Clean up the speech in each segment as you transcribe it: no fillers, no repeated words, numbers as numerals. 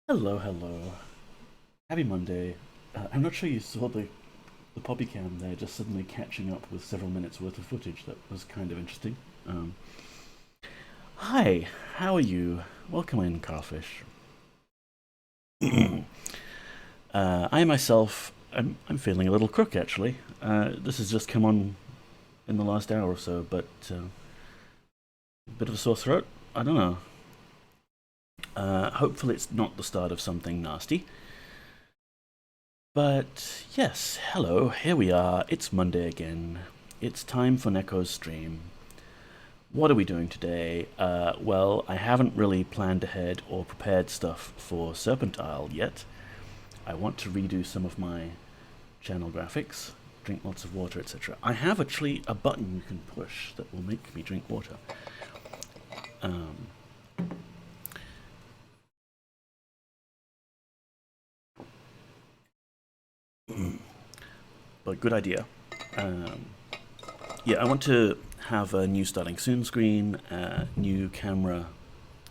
Hello, hello. Happy Monday. I'm not sure you saw the poppy cam there, just suddenly catching up with several minutes worth of footage. That was kind of interesting. Hi, how are you? Welcome in, Carfish. I myself, I'm feeling a little crook actually. This has just come on in the last hour or so, but a bit of a sore throat. I don't know. Hopefully, it's not the start of something nasty. But yes, hello, here we are. It's Monday again. It's time for Neko's stream. What are we doing today? Well, I haven't really planned ahead or prepared stuff for Serpentile yet. I want to redo some of my channel graphics, drink lots of water, etc. I have actually a button you can push that will make me drink water. Um, but good idea. Um, yeah, I want to have a new starting soon screen, new camera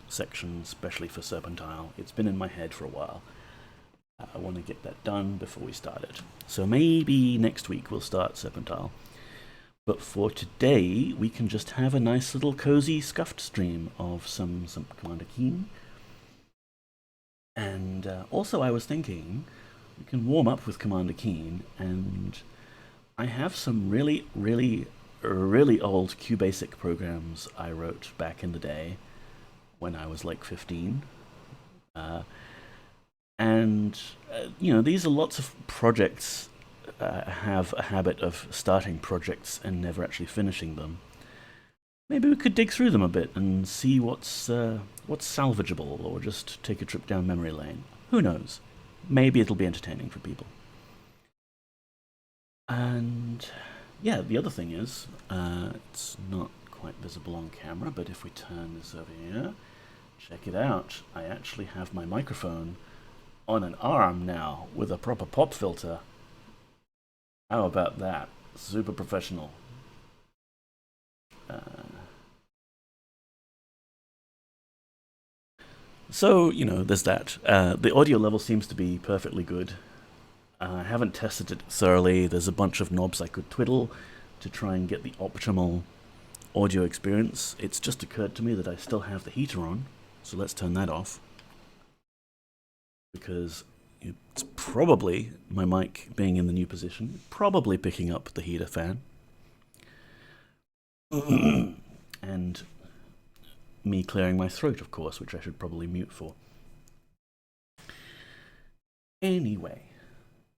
section, especially for Serpentile. It's been in my head for a while. I want to get that done before we start it. So maybe next week we'll start Serpentile. But for today, we can just have a nice little cozy scuffed stream of some Commander Keen. And also I was thinking we can warm up with Commander Keen, and I have some really old QBasic programs I wrote back in the day when I was like 15. And these are lots of projects. Have a habit of starting projects and never actually finishing them. Maybe we could dig through them a bit and see what's salvageable, or just take a trip down memory lane. Who knows? Maybe it'll be entertaining for people. And yeah, the other thing is, it's not quite visible on camera, but if we turn this over here, check it out. I actually have my microphone on an arm now with a proper pop filter. How about that? Super professional. So, there's that. The audio level seems to be perfectly good. I haven't tested it thoroughly. There's a bunch of knobs I could twiddle to try and get the optimal audio experience. It's just occurred to me that I still have the heater on, so let's turn that off. Because it's probably, my mic being in the new position, probably picking up the heater fan. And me clearing my throat, of course, which I should probably mute for. Anyway,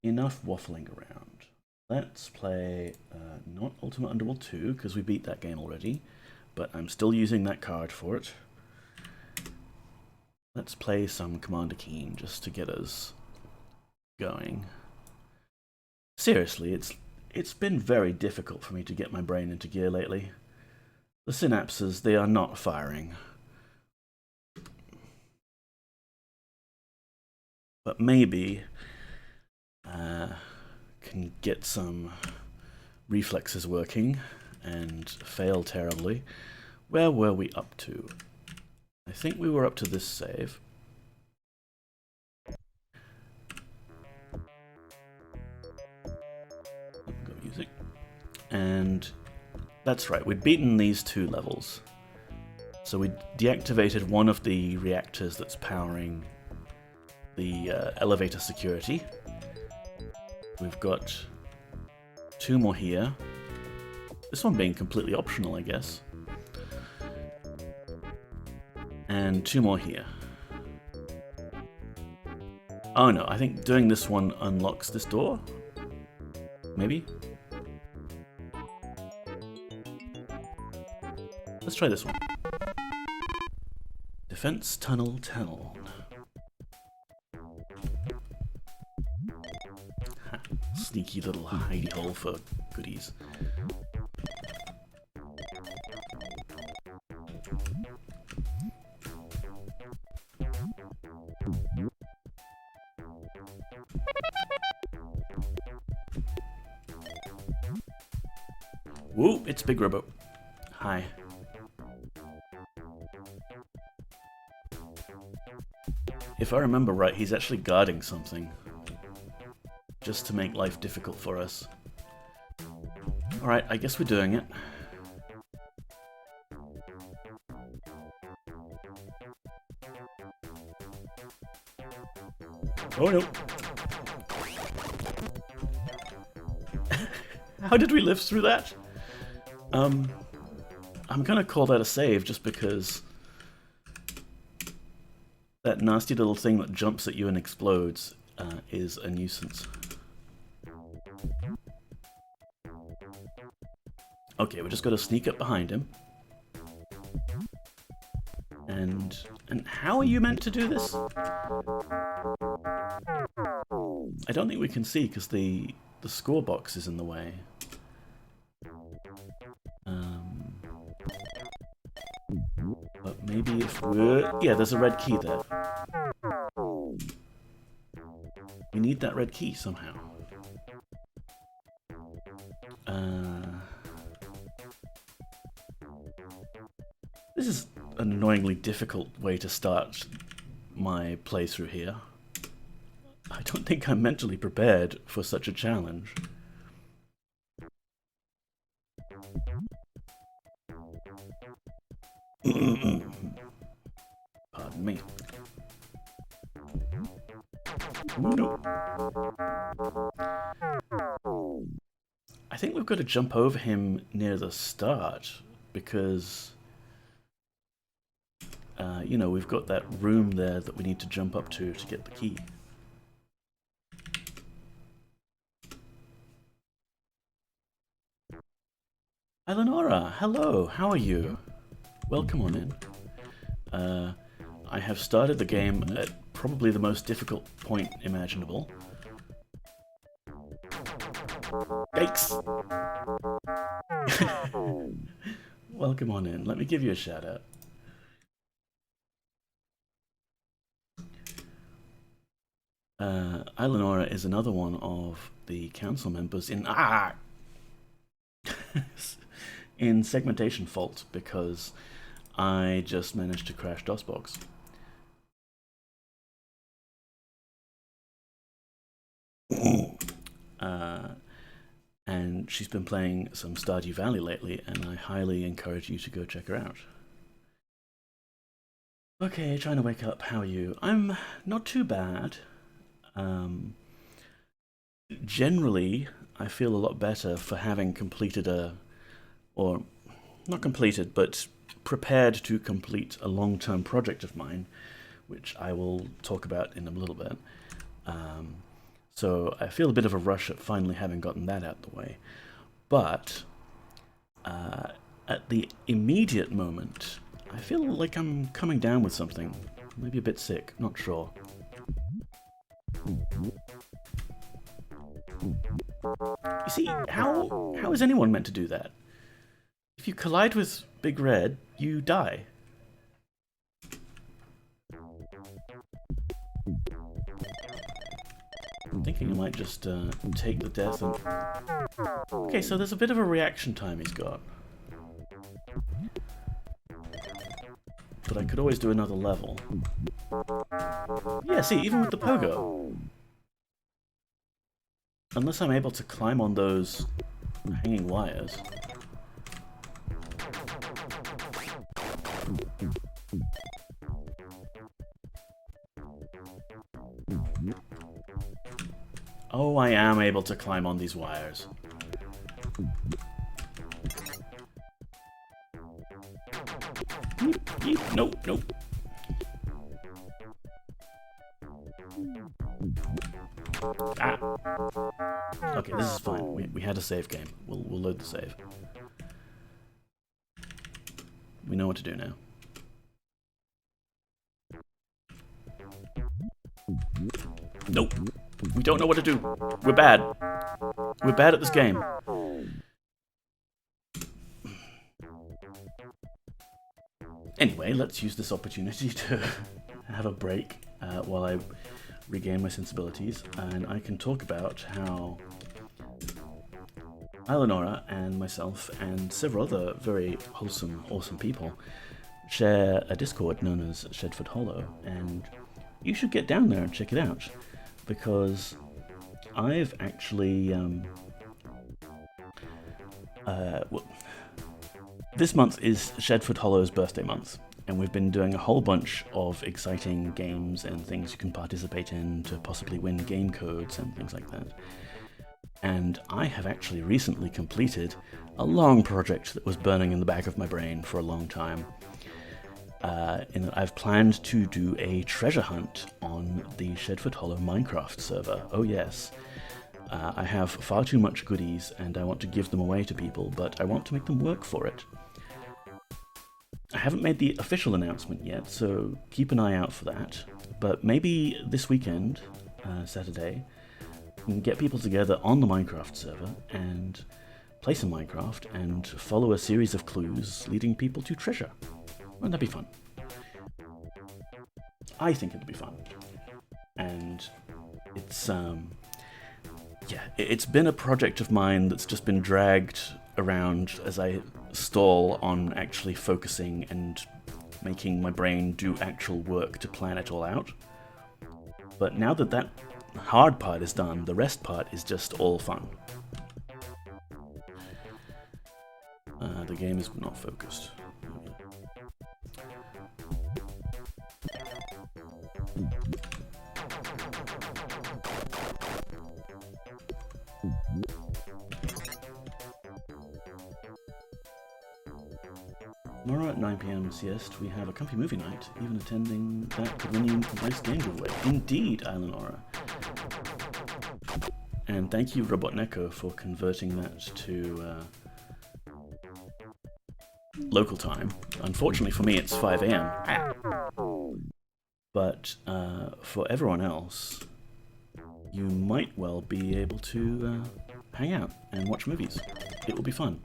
enough waffling around. Let's play not Ultimate Underworld 2, because we beat that game already, but I'm still using that card for it. Let's play some Commander Keen just to get us going. Seriously, it's been very difficult for me to get my brain into gear lately. The synapses, they are not firing. But maybe can get some reflexes working and fail terribly. Where were we up to? I think we were up to this save. Go music. And that's right, we'd beaten these two levels. So we deactivated one of the reactors that's powering the elevator security. We've got two more here. This one being completely optional, I guess. And two more here. Oh no, I think doing this one unlocks this door? Maybe? Let's try this one. Defense Tunnel Tunnel. Sneaky little hidey hole for goodies. Whoa, it's Big Robo. Hi. if I remember right, he's actually guarding something. Just to make life difficult for us. Alright, I guess we're doing it. Oh no! How did we live through that? I'm gonna call that a save just because that nasty little thing that jumps at you and explodes is a nuisance. Okay, we're just gonna sneak up behind him. And how are you meant to do this? I don't think we can see because the score box is in the way. But maybe if we're... Yeah, there's a red key there. We need that red key somehow. This is an annoyingly difficult way to start my playthrough here. I don't think I'm mentally prepared for such a challenge. Pardon me. No. I think we've got to jump over him near the start because, you know, we've got that room there that we need to jump up to get the key. Eleonora, hello, how are you? Welcome on in. I have started the game at probably the most difficult point imaginable. Yikes! Welcome on in. Let me give you a shout out. Eleonora is another one of the council members in in segmentation fault because I just managed to crash DOSBox. And she's been playing some Stardew Valley lately, and I highly encourage you to go check her out. Okay, trying to wake up. How are you? I'm not too bad. Generally, I feel a lot better for having completed or not completed, but prepared to complete a long-term project of mine, which I will talk about in a little bit. So I feel a bit of a rush at finally having gotten that out of the way. But at the immediate moment, I feel like I'm coming down with something. Maybe a bit sick, not sure. You see, how is anyone meant to do that? If you collide with Big Red, you die. I'm thinking I might just take the death and... Okay, so there's a bit of a reaction time he's got. But I could always do another level. Yeah, see, even with the pogo. Unless I'm able to climb on those hanging wires. Oh, I am able to climb on these wires. Nope, nope. Ah. Okay, this is fine. We had a save game. We'll load the save. We know what to do now. Nope. We don't know what to do. We're bad. We're bad at this game. Anyway, let's use this opportunity to have a break while I regain my sensibilities, and I can talk about how Eleonora and myself and several other very wholesome, awesome people share a Discord known as Shedford Hollow, and you should get down there and check it out, because I've actually this month is Shedford Hollow's birthday month, and we've been doing a whole bunch of exciting games and things you can participate in to possibly win game codes and things like that. And I have actually recently completed a long project that was burning in the back of my brain for a long time. In that I've planned to do a treasure hunt on the Shedford Hollow Minecraft server. Oh yes. I have far too much goodies and I want to give them away to people, but I want to make them work for it. I haven't made the official announcement yet, so keep an eye out for that. But maybe this weekend, Saturday, we can get people together on the Minecraft server and play some Minecraft and follow a series of clues leading people to treasure. Wouldn't that be fun? I think it'd be fun. And it's, it's been a project of mine that's just been dragged around as I stall on actually focusing and making my brain do actual work to plan it all out. But now that that hard part is done, the rest part is just all fun. The game is not focused. Tomorrow at 9 PM siesta, we have a comfy movie night. Even attending that could win you a nice game giveaway. Indeed, Eleonora. And thank you, Robotneko, for converting that to local time. Unfortunately for me, it's 5 AM. But for everyone else, you might well be able to hang out and watch movies. It will be fun.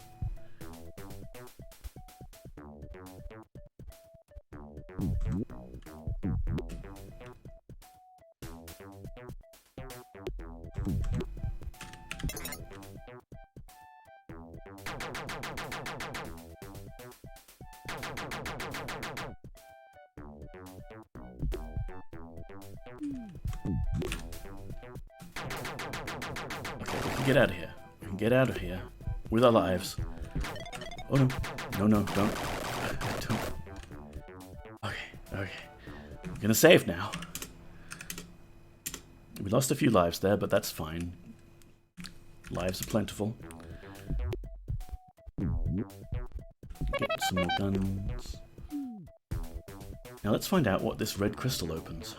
Get out of here. We can get out of here with our lives. Oh no. No, don't. Okay. I'm gonna save now. We lost a few lives there, but that's fine. Lives are plentiful. Get some more guns. Now let's find out what this red crystal opens.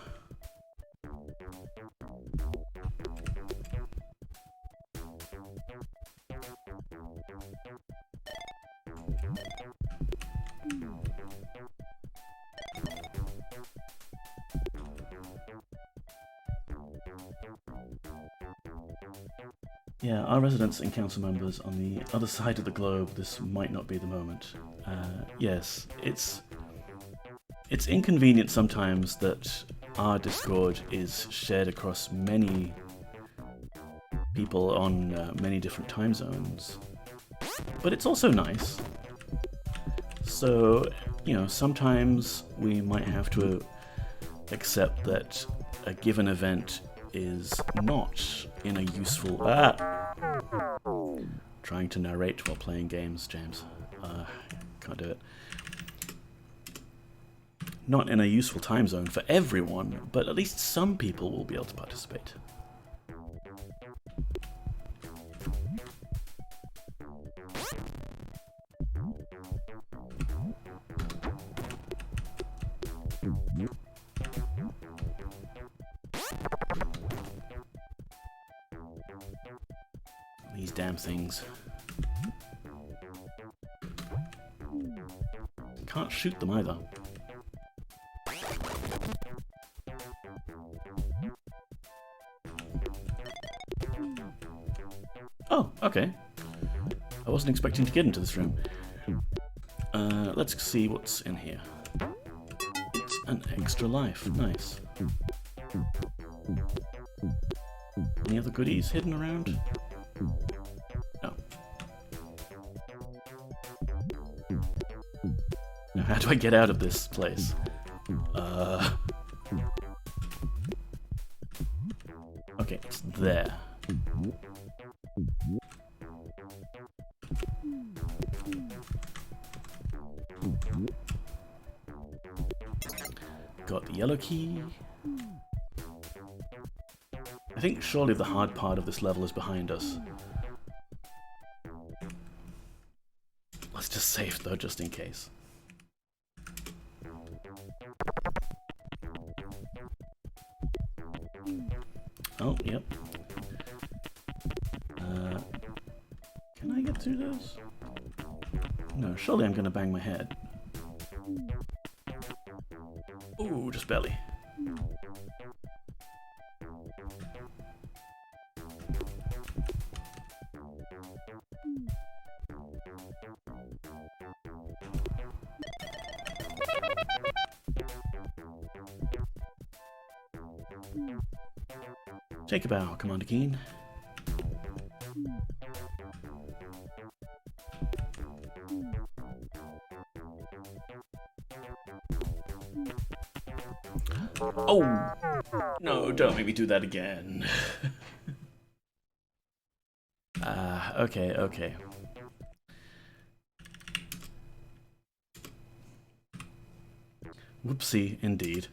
Yeah, our residents and council members on the other side of the globe, this might not be the moment. Yes, it's inconvenient sometimes that our Discord is shared across many people on many different time zones, but it's also nice. So, you know, sometimes we might have to accept that a given event is not in a useful... Trying to narrate while playing games, James. Can't do it. Not in a useful time zone for everyone, but at least some people will be able to participate. These damn things. Can't shoot them either. Oh, okay. I wasn't expecting to get into this room. Let's see what's in here. It's an extra life. Nice. Any other goodies hidden around? No. Now, how do I get out of this place? Okay, it's there. Got the yellow key. I think surely the hard part of this level is behind us. Let's just save though, just in case. Oh, yep. Can I get through those? No, surely I'm gonna bang my head. Ooh, just barely. Take a bow, Commander Keen. Oh! No, don't make me do that again. Okay, okay. Whoopsie, indeed.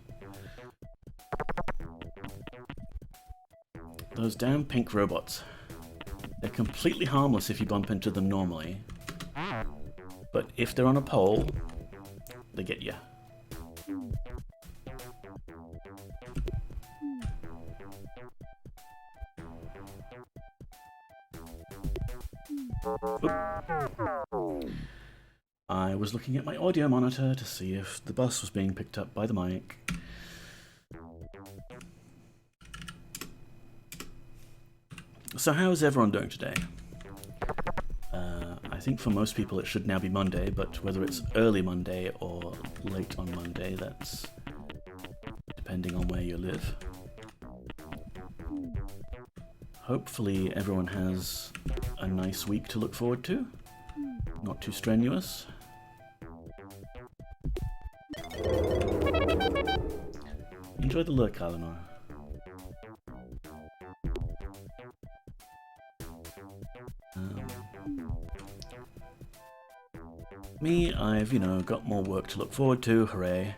Those damn pink robots. They're completely harmless if you bump into them normally. But if they're on a pole, they get you. Oop. I was looking at my audio monitor to see if the bus was being picked up by the mic. So how is everyone doing today? I think for most people it should now be Monday, but whether it's early Monday or late on Monday, that's depending on where you live. Hopefully everyone has a nice week to look forward to. Not too strenuous. Enjoy the look, Eleanor. Me, I've, you know, got more work to look forward to, hooray.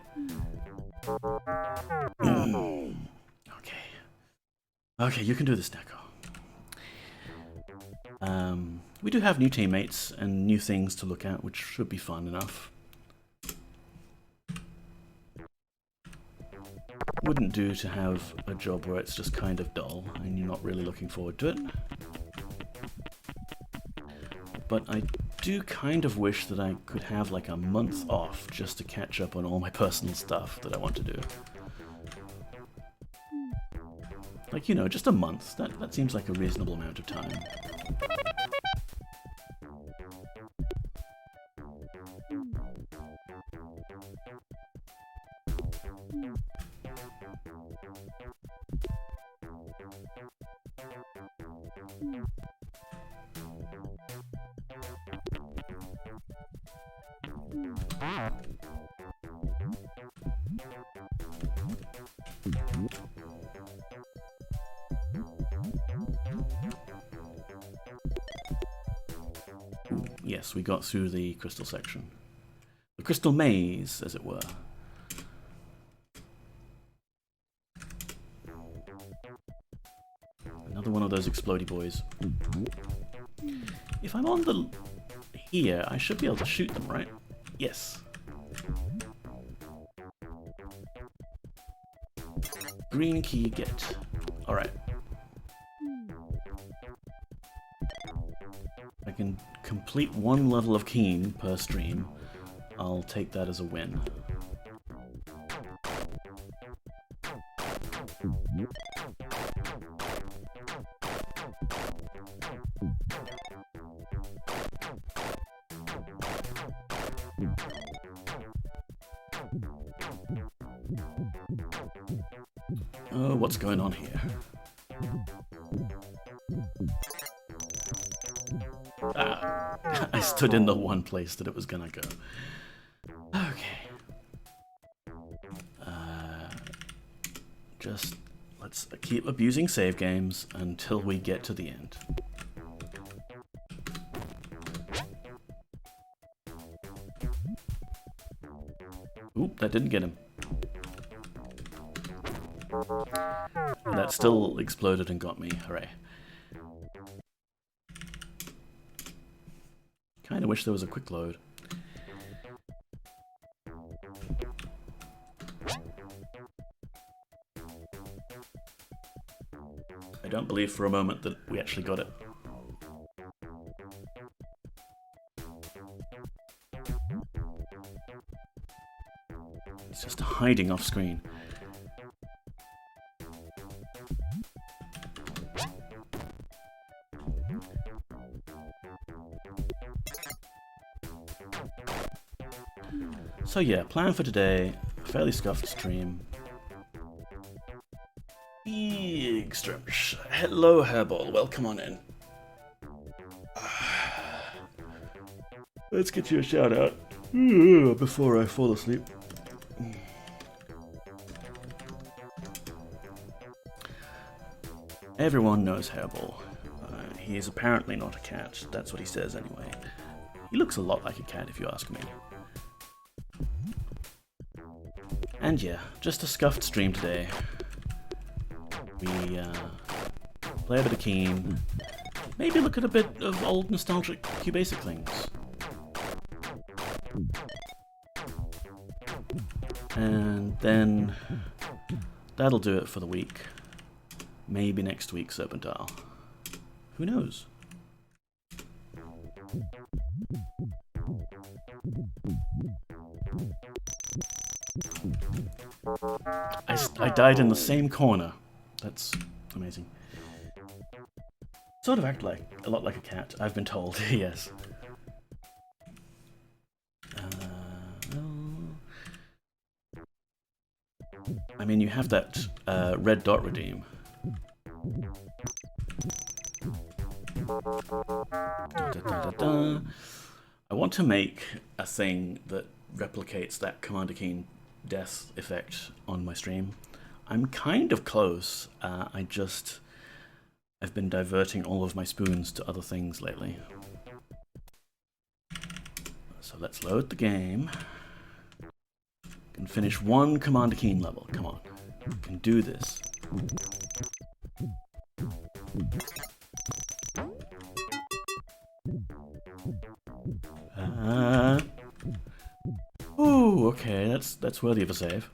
Okay. Okay, you can do this, Neko. We do have new teammates and new things to look at, which should be fun enough. Wouldn't do to have a job where it's just kind of dull and you're not really looking forward to it. But I do kind of wish that I could have like a month off just to catch up on all my personal stuff that I want to do. Like, you know, just a month. That seems like a reasonable amount of time. Ooh, yes, we got through the crystal section. The crystal maze, as it were. Another one of those explodey boys. If I'm on the... here, I should be able to shoot them, right? Yes. Green key get. Alright. I can complete one level of Keen per stream. I'll take that as a win. Oh, what's going on here? Ah, I stood in the one place that it was gonna go. Okay. Just Let's keep abusing save games until we get to the end. Oop, that didn't get him. That still exploded and got me. Hooray. Kinda wish there was a quick load. I don't believe for a moment that we actually got it. It's just hiding off screen. So yeah, plan for today, fairly scuffed stream. Big stretch. Hello Hairball, welcome on in. Let's get you a shout out before I fall asleep. Everyone knows Hairball. He is apparently not a cat, that's what he says anyway. He looks a lot like a cat if you ask me. And yeah, just a scuffed stream today. We play a bit of Keen, maybe look at a bit of old nostalgic QBasic things. And then that'll do it for the week. Maybe next week Serpentile. Who knows? I died in the same corner. That's amazing. Sort of act like a lot like a cat, I've been told. Yes. I mean, you have that red dot redeem. I want to make a thing that replicates that Commander Keen death effect on my stream. I'm kind of close. I've been diverting all of my spoons to other things lately. So let's load the game. Can finish one Commander Keen level. Come on, we can do this. Ooh, okay, that's worthy of a save.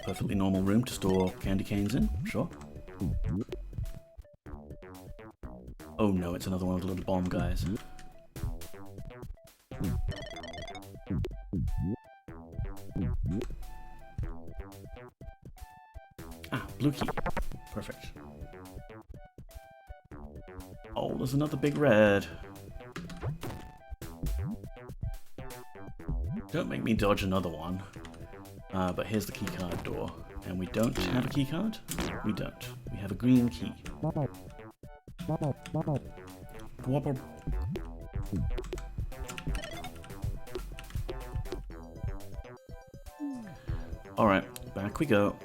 Perfectly normal room to store candy canes in, sure. Oh no, it's another one of the little bomb guys. Ah, blue key. Perfect. Oh, there's another big red. Don't make me dodge another one. But here's the keycard door. And we don't have a keycard? We don't. We have a green key. Alright, back we go.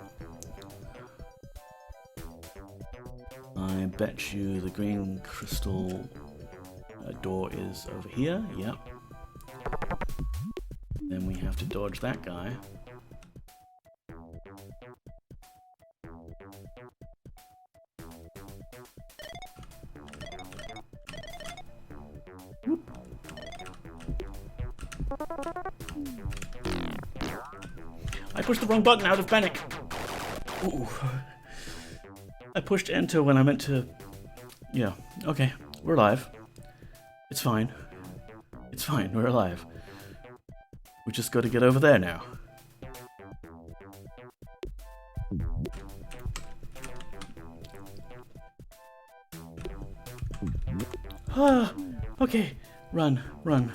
I bet you the green crystal door is over here. Yep. Then we have to dodge that guy. Whoop. I pushed the wrong button out of panic. Ooh. I pushed enter when I meant to... Yeah, okay, we're alive. It's fine. It's fine, we're alive. We just got to get over there now. Ah, okay, run, run.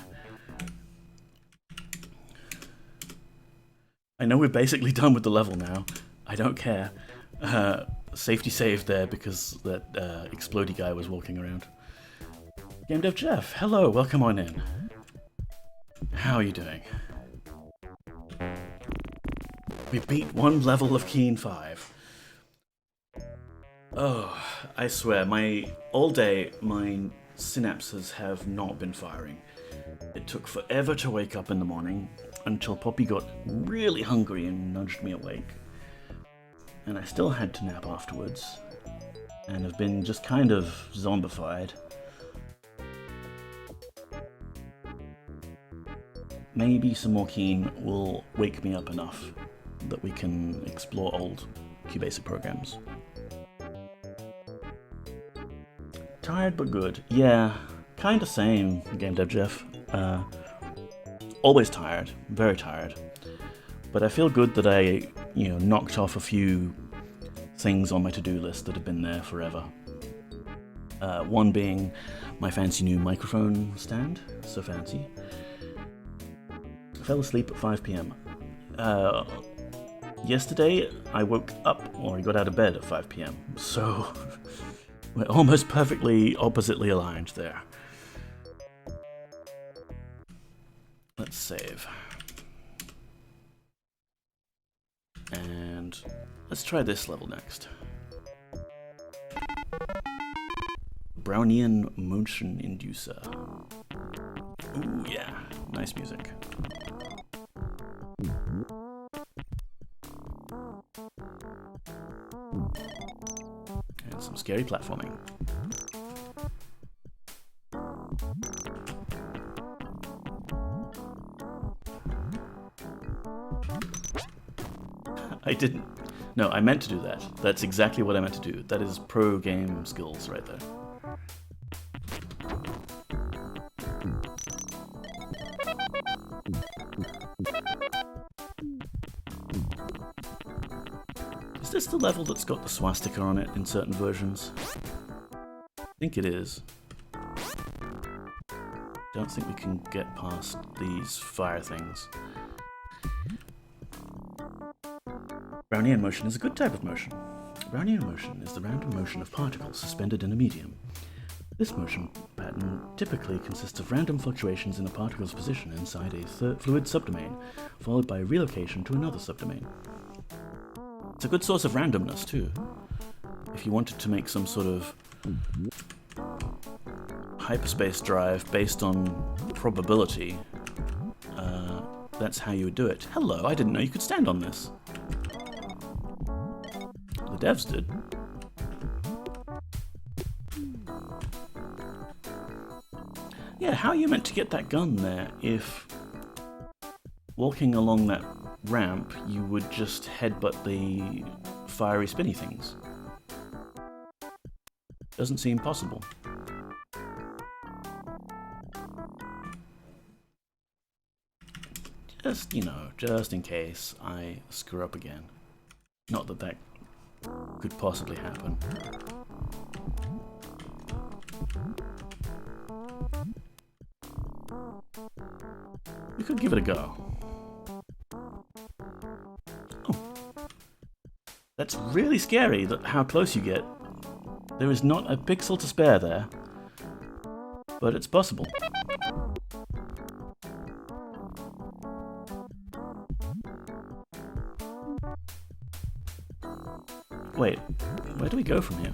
I know we're basically done with the level now. I don't care. Safety saved there because that explodey guy was walking around. Game Dev Jeff, hello, welcome on in. How are you doing? We beat one level of Keen 5. Oh, I swear, all day my synapses have not been firing. It took forever to wake up in the morning until Poppy got really hungry and nudged me awake. And I still had to nap afterwards, and have been just kind of zombified. Maybe some more Keen will wake me up enough that we can explore old QBasic programs. Tired but good. Yeah, kinda same, Game Dev Jeff. Always tired, very tired. But I feel good that I, knocked off a few things on my to-do list that have been there forever. One being my fancy new microphone stand, so fancy. I fell asleep at 5 p.m. Yesterday, I woke up, or I got out of bed at 5 p.m. So we're almost perfectly oppositely aligned there. Let's save. And let's try this level next. Brownian Motion Inducer. Ooh, yeah, nice music. And some scary platforming. I didn't. No, I meant to do that. That's exactly what I meant to do. That is pro game skills right there. Is this the level that's got the swastika on it in certain versions? I think it is. Don't think we can get past these fire things. Brownian motion is a good type of motion. Brownian motion is the random motion of particles suspended in a medium. This motion pattern typically consists of random fluctuations in a particle's position inside a fluid subdomain, followed by relocation to another subdomain. It's a good source of randomness, too. If you wanted to make some sort of hyperspace drive based on probability, that's how you would do it. Hello, I didn't know you could stand on this. The devs did. Yeah, how are you meant to get that gun there if walking along that ramp you would just headbutt the fiery spinny things? Doesn't seem possible. Just in case I screw up again. Not that that could possibly happen. We could give it a go. Oh. That's really scary, how close you get. There is not a pixel to spare there. But it's possible. Wait, where do we go from here?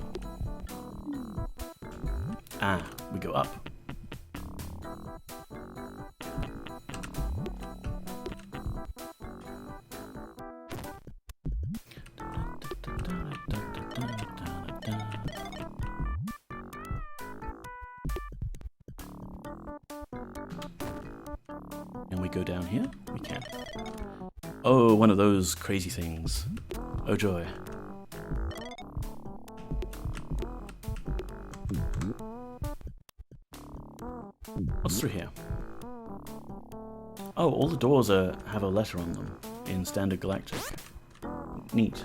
Ah, we go up. And we go down here? We can. Oh, one of those crazy things. Oh joy. What's through here? Oh, all the doors have a letter on them in Standard Galactic. Neat.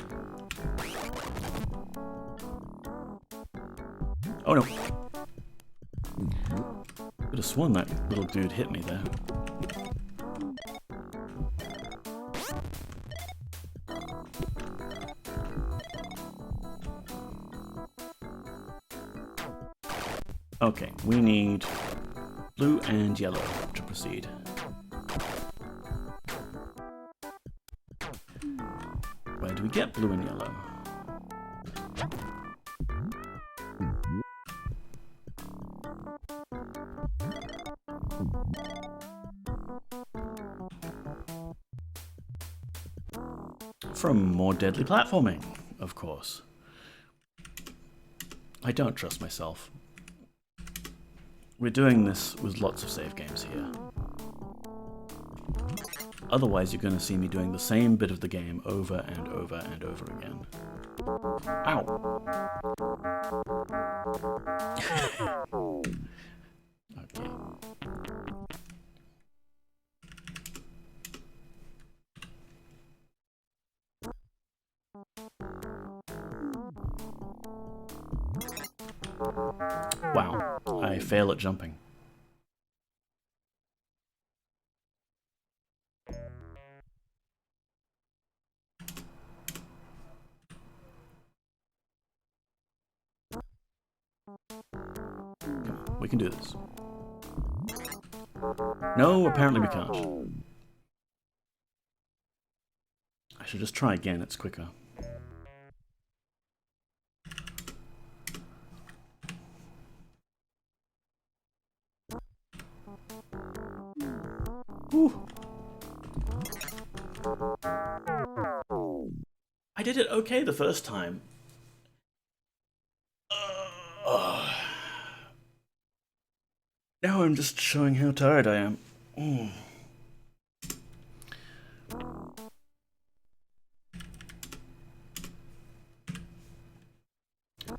Oh no! Could have sworn that little dude hit me there. Okay, we need blue and yellow to proceed. Where do we get blue and yellow? From more deadly platforming, of course. I don't trust myself. We're doing this with lots of save games here. Otherwise, you're going to see me doing the same bit of the game over and over and over again. Ow! Okay. Wow, I fail at jumping. Come on, we can do this. No, apparently we can't. I should just try again, it's quicker. Whew. I did it okay the first time. Now I'm just showing how tired I am.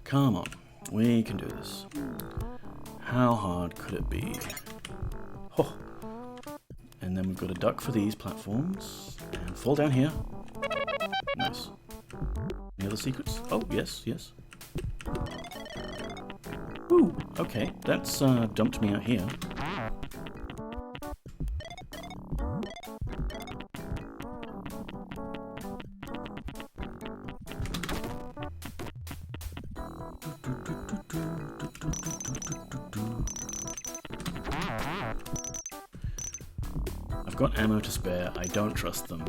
Come on, we can do this. How hard could it be? Oh. And then we've got to duck for these platforms and fall down here. Nice. Any other secrets? Oh, yes, yes. Ooh, okay, that's dumped me out here. I've got ammo to spare, I don't trust them.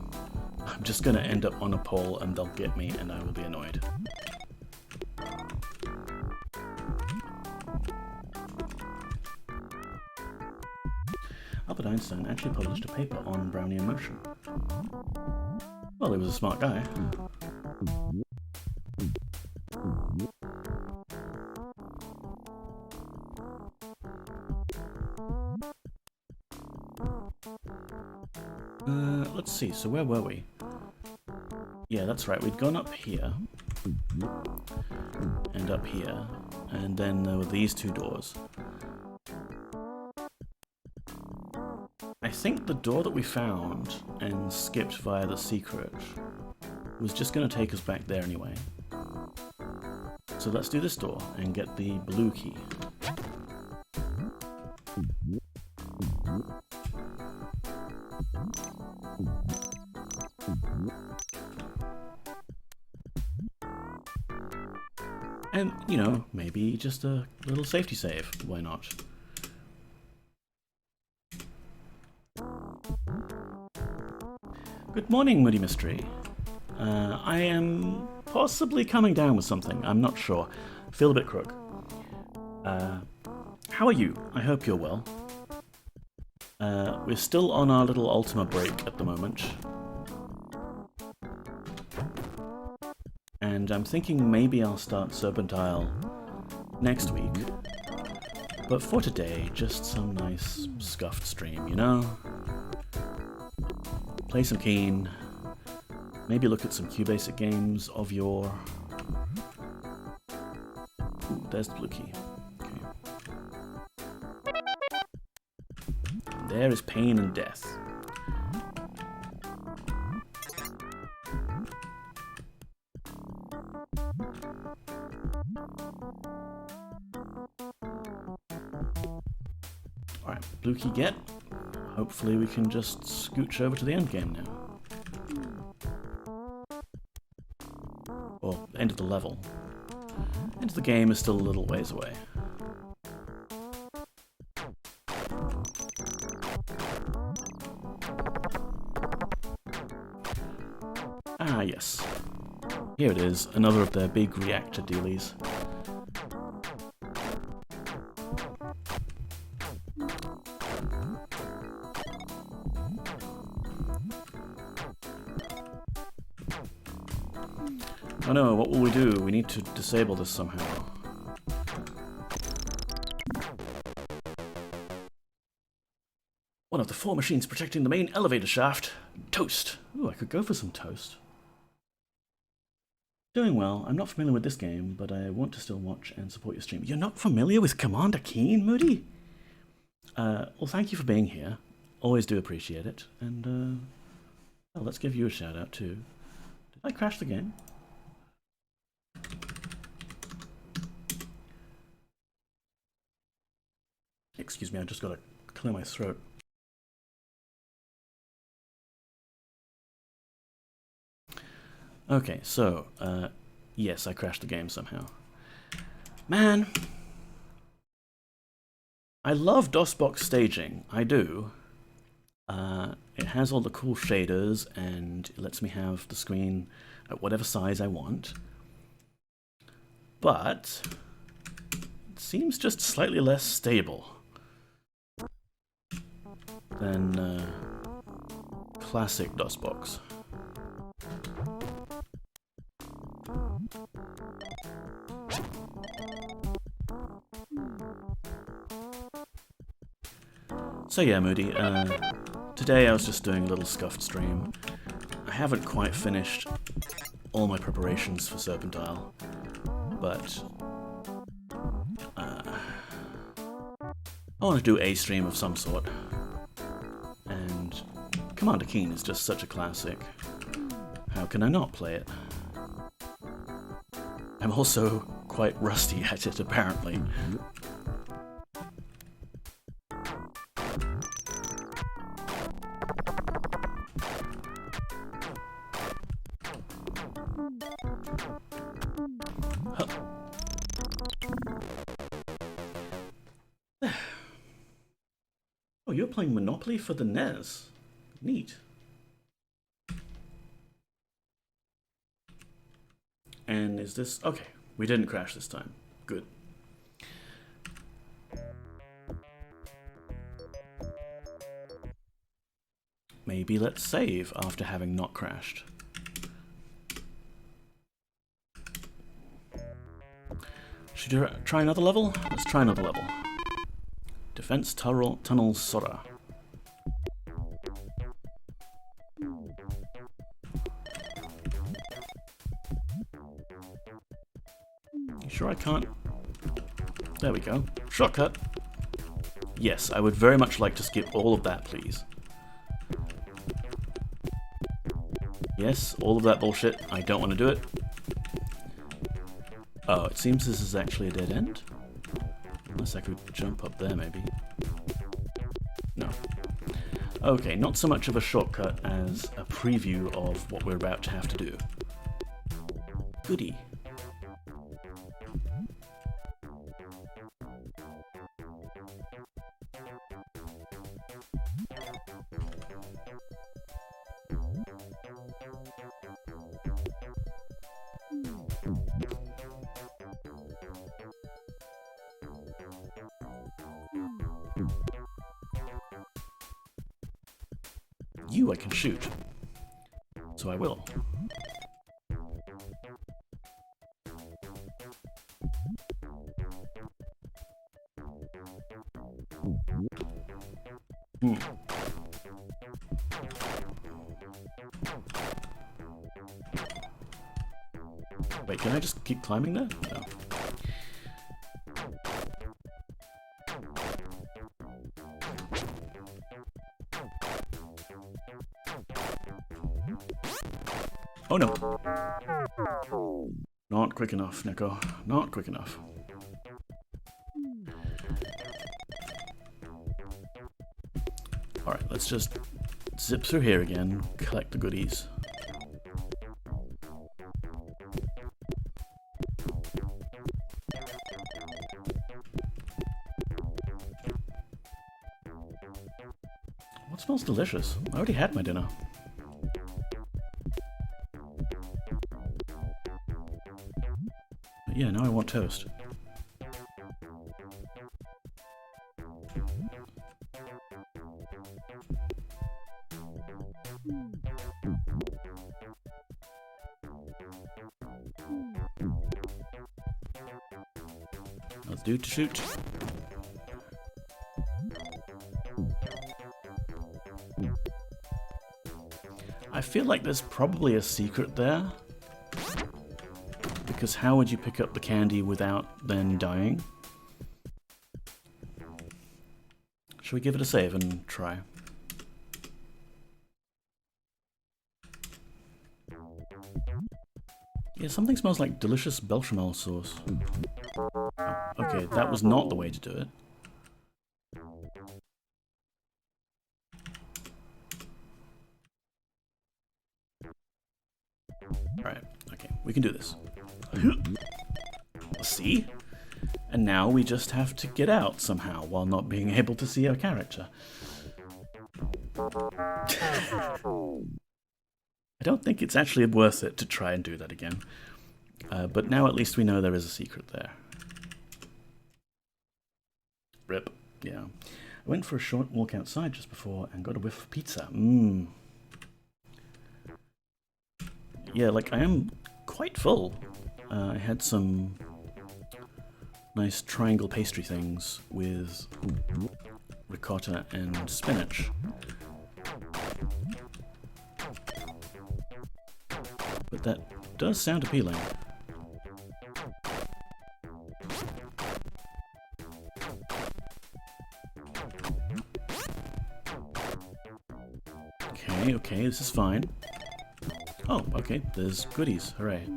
I'm just gonna end up on a pole and they'll get me and I will be annoyed. Albert Einstein actually published a paper on Brownian motion. Well, he was a smart guy. Let's see, so where were we? Yeah, that's right, we'd gone up here. And up here. And then there were these two doors. I think the door that we found and skipped via the secret was just going to take us back there anyway. So let's do this door and get the blue key. And, you know, maybe just a little safety save. Why not? Good morning, Moody Mystery. I am possibly coming down with something. I'm not sure. Feel a bit crook. How are you? I hope you're well. We're still on our little Ultima break at the moment. And I'm thinking maybe I'll start Serpentile next week. But for today, just some nice scuffed stream, you know? Play some Keen. Maybe look at some QBasic games of yore. Ooh, there's the blue key. Okay. There is pain and death. Alright, blue key get. Hopefully we can just scooch over to the end game now. Or end of the level. End of the game is still a little ways away. yes. Here it is, another of their big reactor dealies. Oh no, what will we do? We need to disable this somehow. One of the 4 machines protecting the main elevator shaft. Toast. Ooh, I could go for some toast. Doing well. I'm not familiar with this game, but I want to still watch and support your stream. You're not familiar with Commander Keen, Moody? Well, thank you for being here. Always do appreciate it. And, well, let's give you a shout out too. Did I crash the game? Excuse me, I just gotta clear my throat. Okay, so, yes, I crashed the game somehow. Man! I love DOSBox staging, I do. It has all the cool shaders, and it lets me have the screen at whatever size I want. But it seems just slightly less stable than classic DOSBox. So yeah, Moody, today I was just doing a little scuffed stream. I haven't quite finished all my preparations for Serpentile, but I want to do a stream of some sort. And Commander Keen is just such a classic. How can I not play it? I'm also quite rusty at it, apparently. Oh, you're playing Monopoly for the NES. Neat. And is this... okay, we didn't crash this time. Good. Maybe let's save after having not crashed. Should you try another level? Let's try another level. Defense Tunnel Sora. You sure I can't? There we go. Shortcut. Yes, I would very much like to skip all of that, please. Yes, all of that bullshit. I don't want to do it. Oh, it seems this is actually a dead end? Unless I could jump up there, maybe. No. Okay, not so much of a shortcut as a preview of what we're about to have to do. Goody. You I can shoot, so I will. Wait, can I just keep climbing there? No. Oh no! Not quick enough, Neko. Not quick enough. Alright, let's just zip through here again, collect the goodies. What smells delicious? I already had my dinner. Yeah, now I want toast. Let's do to shoot. I feel like there's probably a secret there. Because how would you pick up the candy without then dying? Shall we give it a save and try? Yeah, something smells like delicious bechamel sauce. Okay, that was not the way to do it. Alright, okay, we can do this. See? And now we just have to get out somehow while not being able to see our character. I don't think it's actually worth it to try and do that again. But now at least we know there is a secret there. Rip. Yeah. I went for a short walk outside just before and got a whiff of pizza. Mmm. Yeah, like I am quite full. I had some nice triangle pastry things with ricotta and spinach. But that does sound appealing. Okay, this is fine. Oh, okay, there's goodies, hooray.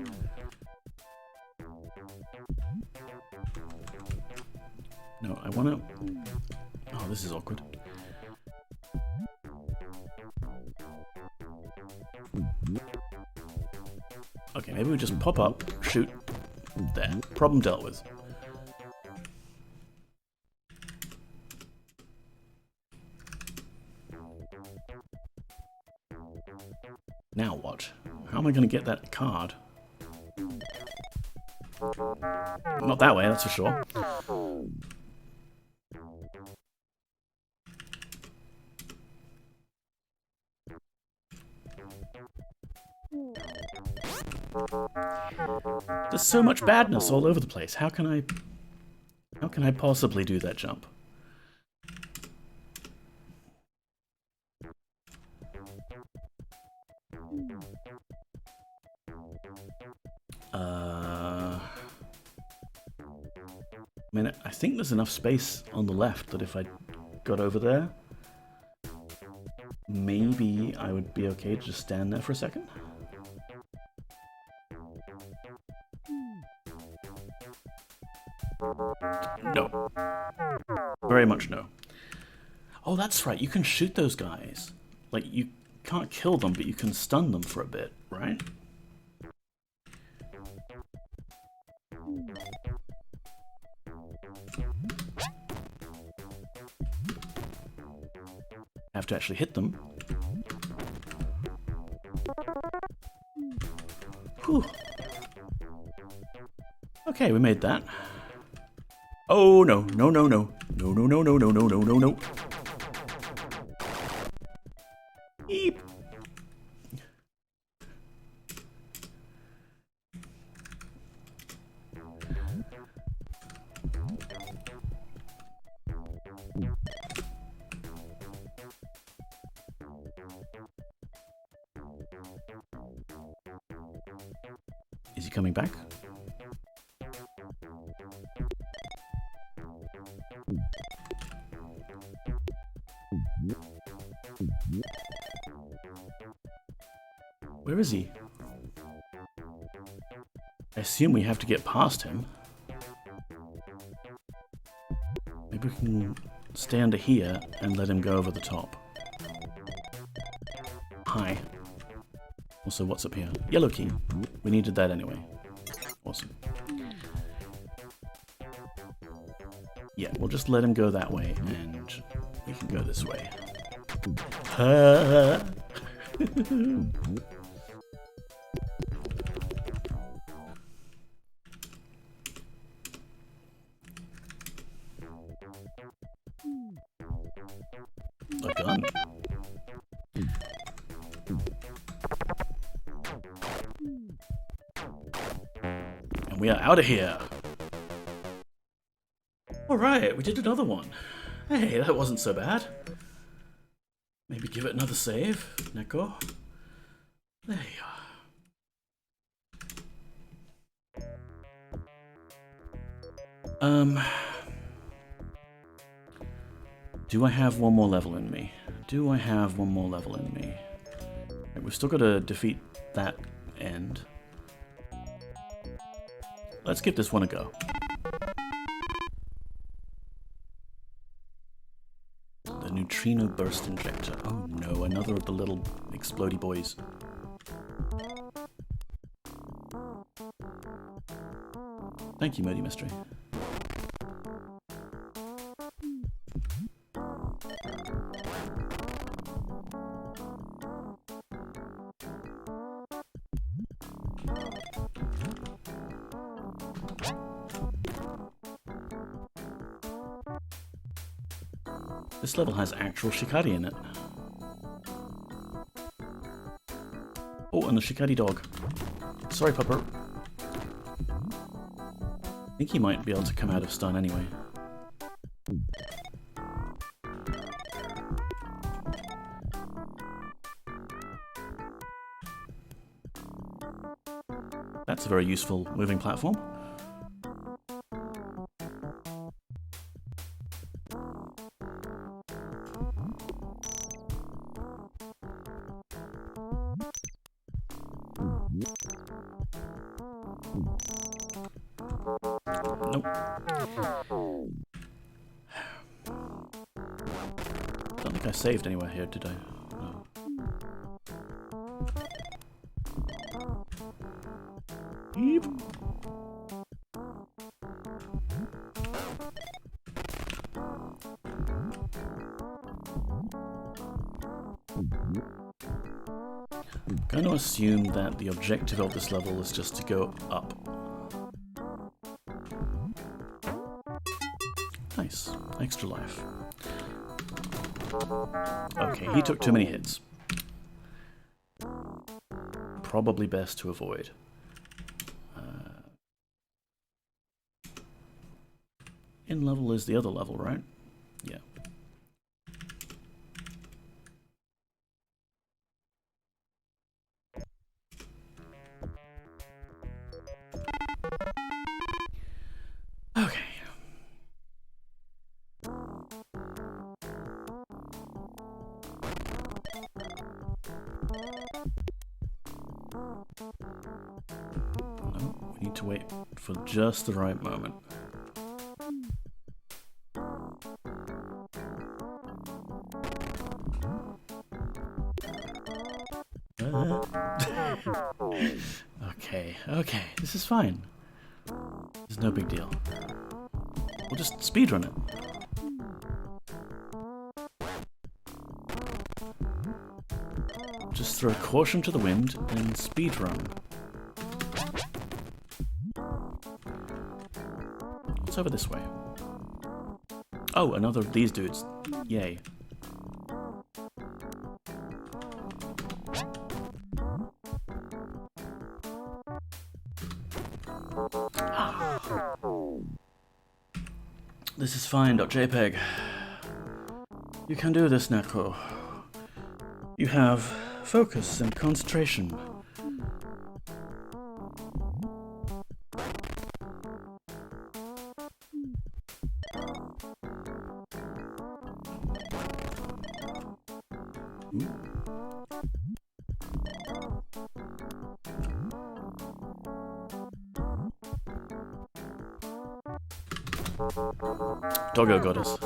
No, I wanna... Oh, this is awkward. Okay, maybe we just pop up, shoot. There, problem dealt with. Now what? How am I going to get that card? Not that way, that's for sure. There's so much badness all over the place. How can I possibly do that jump? I mean, I think there's enough space on the left that if I got over there, maybe I would be okay to just stand there for a second. No. Very much no. Oh, that's right. You can shoot those guys. Like, you can't kill them, but you can stun them for a bit, right? Have to actually hit them. Whew. Okay, we made that. Oh no, no, no, no. No, no, no, no, no, no, no, no, no. Eep. Is he coming back? Where is he? I assume we have to get past him. Maybe we can stay under here and let him go over the top. Hi. Also, what's up here? Yellow key. We needed that anyway. Awesome. Yeah, we'll just let him go that way, and we can go this way. A gun. And we are out of here. Alright, we did another one. Hey, that wasn't so bad. Maybe give it another save, Neko. There you are. Do I have one more level in me? Do I have one more level in me? Right, we've still got to defeat that end. Let's give this one a go. The neutrino burst injector. Oh no, another of the little explodey boys. Thank you, Murdy Mystery. This level has actual Shikari in it. Oh, and the Shikari dog. Sorry, Pupper. I think he might be able to come out of stun anyway. That's a very useful moving platform. Nope. Don't think I saved anywhere here, did I? No. Yep. I'm going to assume that the objective of this level is just to go up. Nice. Extra life. Okay, he took too many hits. Probably best to avoid. In level is the other level, right? Yeah. Okay. No, we need to wait for just the right moment. Okay, this is fine. It's no big deal. We'll just speedrun it. Just throw caution to the wind and speedrun. It's over this way. Oh, another of these dudes. Yay. This is fine, .jpg. You can do this, Neko. You have focus and concentration. Doggo got us.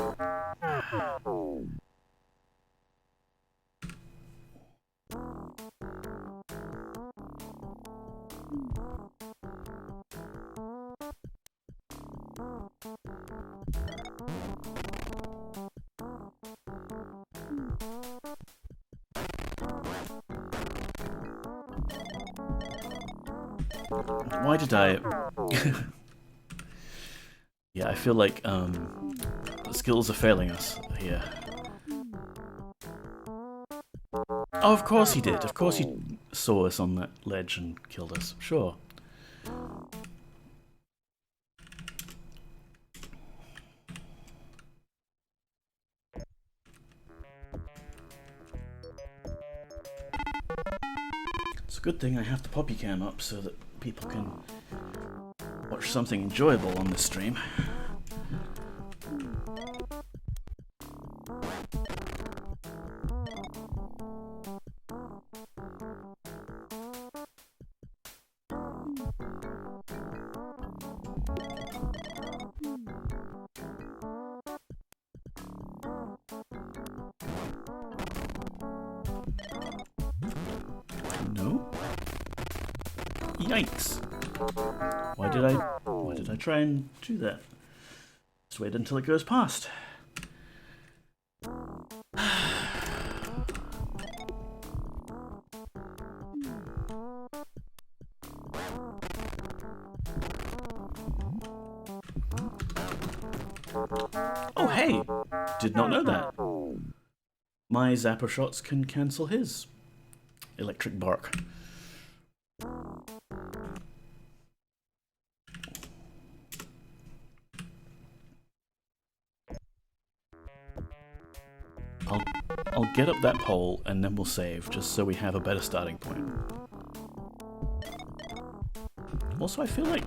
Why did I... Yeah, I feel like skills are failing us here. Oh, of course he did. Of course he saw us on that ledge and killed us. Sure. It's a good thing I have the poppy cam up so that people can watch something enjoyable on this stream. No? Yikes! Why did I try and do that? Just wait until it goes past. Oh hey! Did not know that. My zapper shots can cancel his electric bark. I'll get up that pole and then we'll save, just so we have a better starting point. Also, I feel like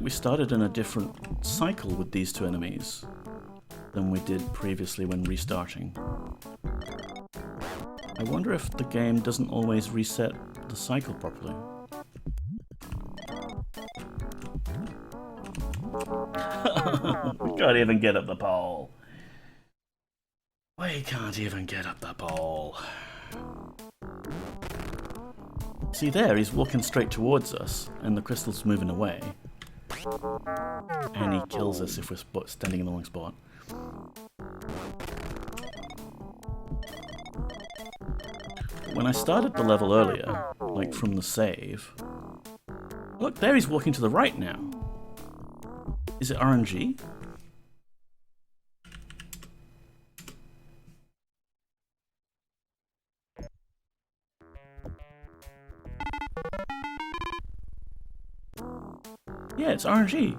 we started in a different cycle with these two enemies than we did previously when restarting. I wonder if the game doesn't always reset the cycle properly. We can't even get up the pole. We can't even get up the pole. See there, he's walking straight towards us, and the crystal's moving away. And he kills us if we're standing in the wrong spot. When I started the level earlier, like from the save... Look, there he's walking to the right now. Is it RNG? Yeah, it's RNG.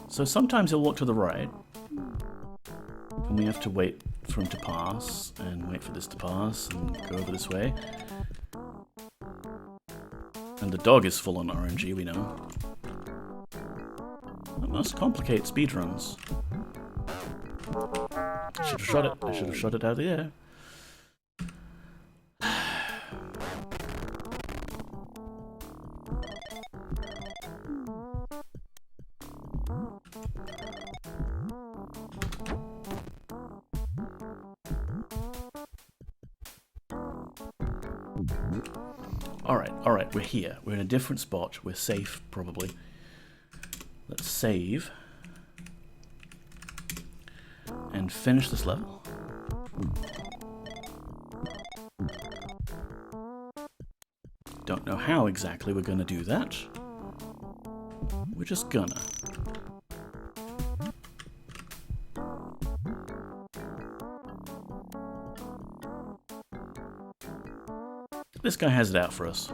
So sometimes he'll walk to the right, and we have to wait for him to pass, and wait for this to pass, and go over this way. And the dog is full on RNG, we know. That must complicate speedruns. I should have shot it. I should have shot it out of the air. Alright, we're here. We're in a different spot. We're safe, probably. Let's save. And finish this level. Don't know how exactly we're gonna do that. We're just gonna. This guy has it out for us.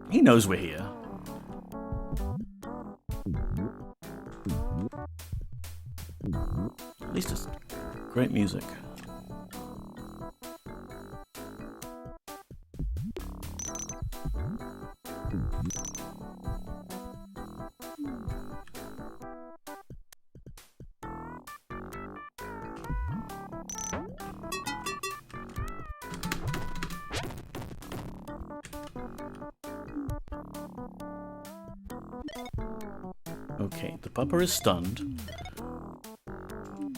He knows we're here. At least it's great music. Okay, the pupper is stunned,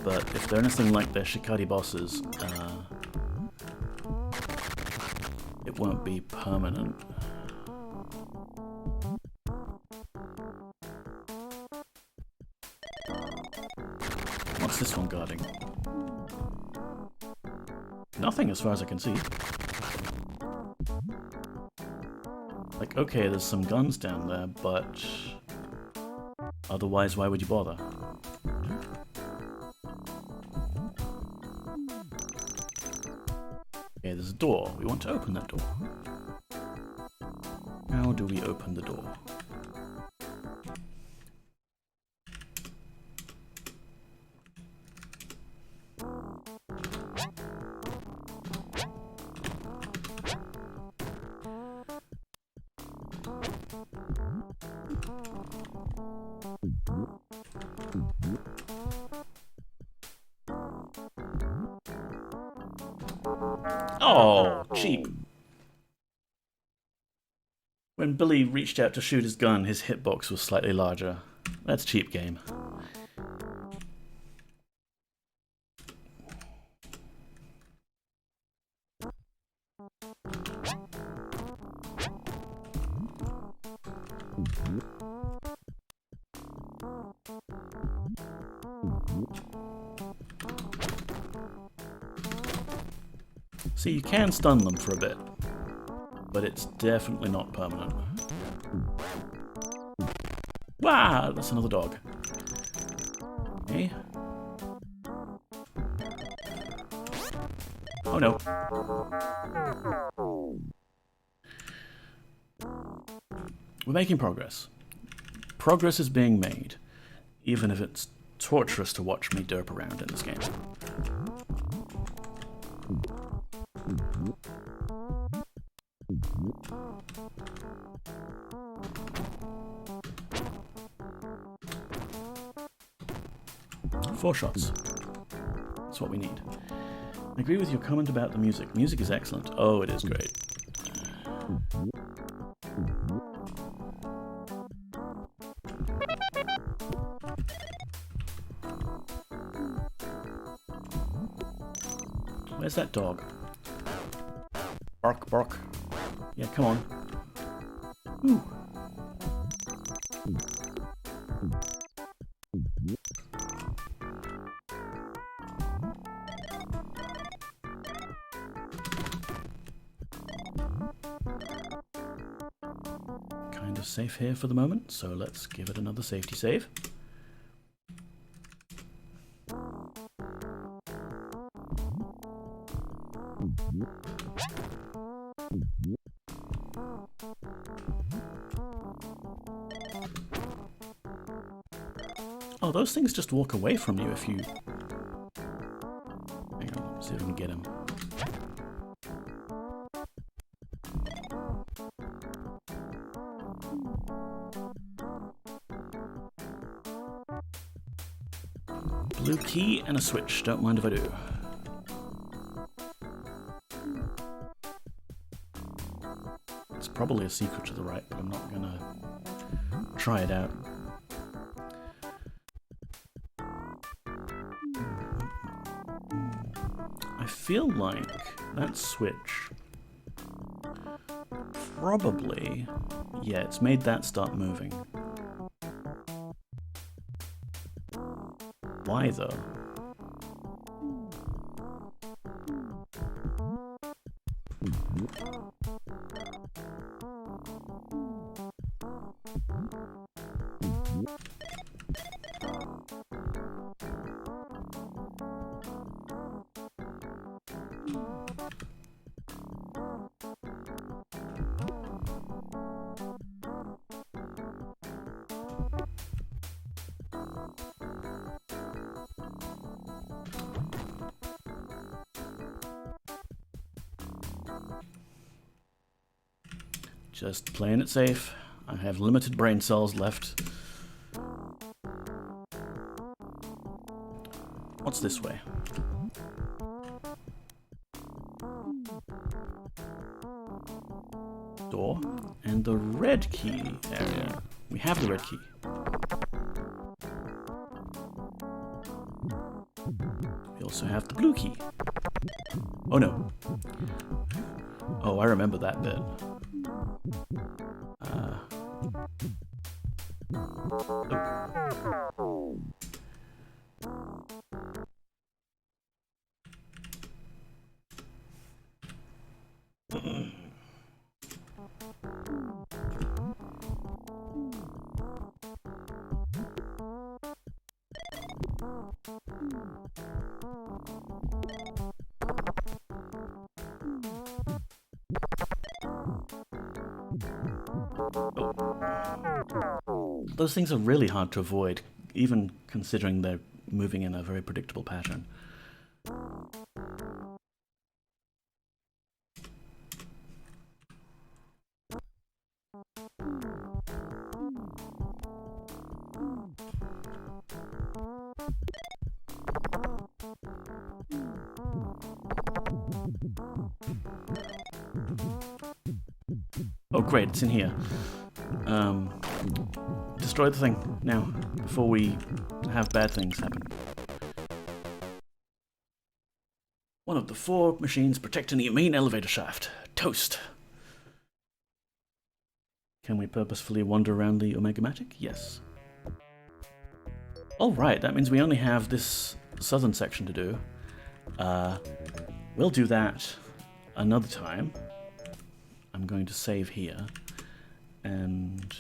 but if they're anything like their Shikari bosses, it won't be permanent. What's this one guarding? Nothing as far as I can see. Like, okay, there's some guns down there, but... Otherwise, why would you bother? Okay, there's a door. We want to open that door. How do we open the door? Oh, cheap. When Billy reached out to shoot his gun, his hitbox was slightly larger. That's cheap game. See, you can stun them for a bit, but it's definitely not permanent. Wow, that's another dog. Okay. Oh no. We're making progress. Progress is being made, even if it's torturous to watch me derp around in this game. Four shots. That's what we need. I agree with your comment about the music. Music is excellent. Oh, it is great. Where's that dog? Bark, bark. Yeah, come on. Ooh. Kind of safe here for the moment, so let's give it another safety save. Oh, those things just walk away from you if you... Hang on, let's see if we can get him. Blue key and a switch, don't mind if I do. It's probably a secret to the right, but I'm not gonna try it out. I feel like that switch probably, yeah, it's made that start moving. Why though? Just playing it safe. I have limited brain cells left. What's this way? Door. And the red key area. We have the red key. We also have the blue key. Oh no. Oh, I remember that bit. Those things are really hard to avoid, even considering they're moving in a very predictable pattern. Oh great, it's in here. Destroy the thing, now, before we have bad things happen. One of the 4 machines protecting the main elevator shaft. Toast! Can we purposefully wander around the Omega-matic? Yes. Alright, that means we only have this southern section to do. We'll do that another time. I'm going to save here, and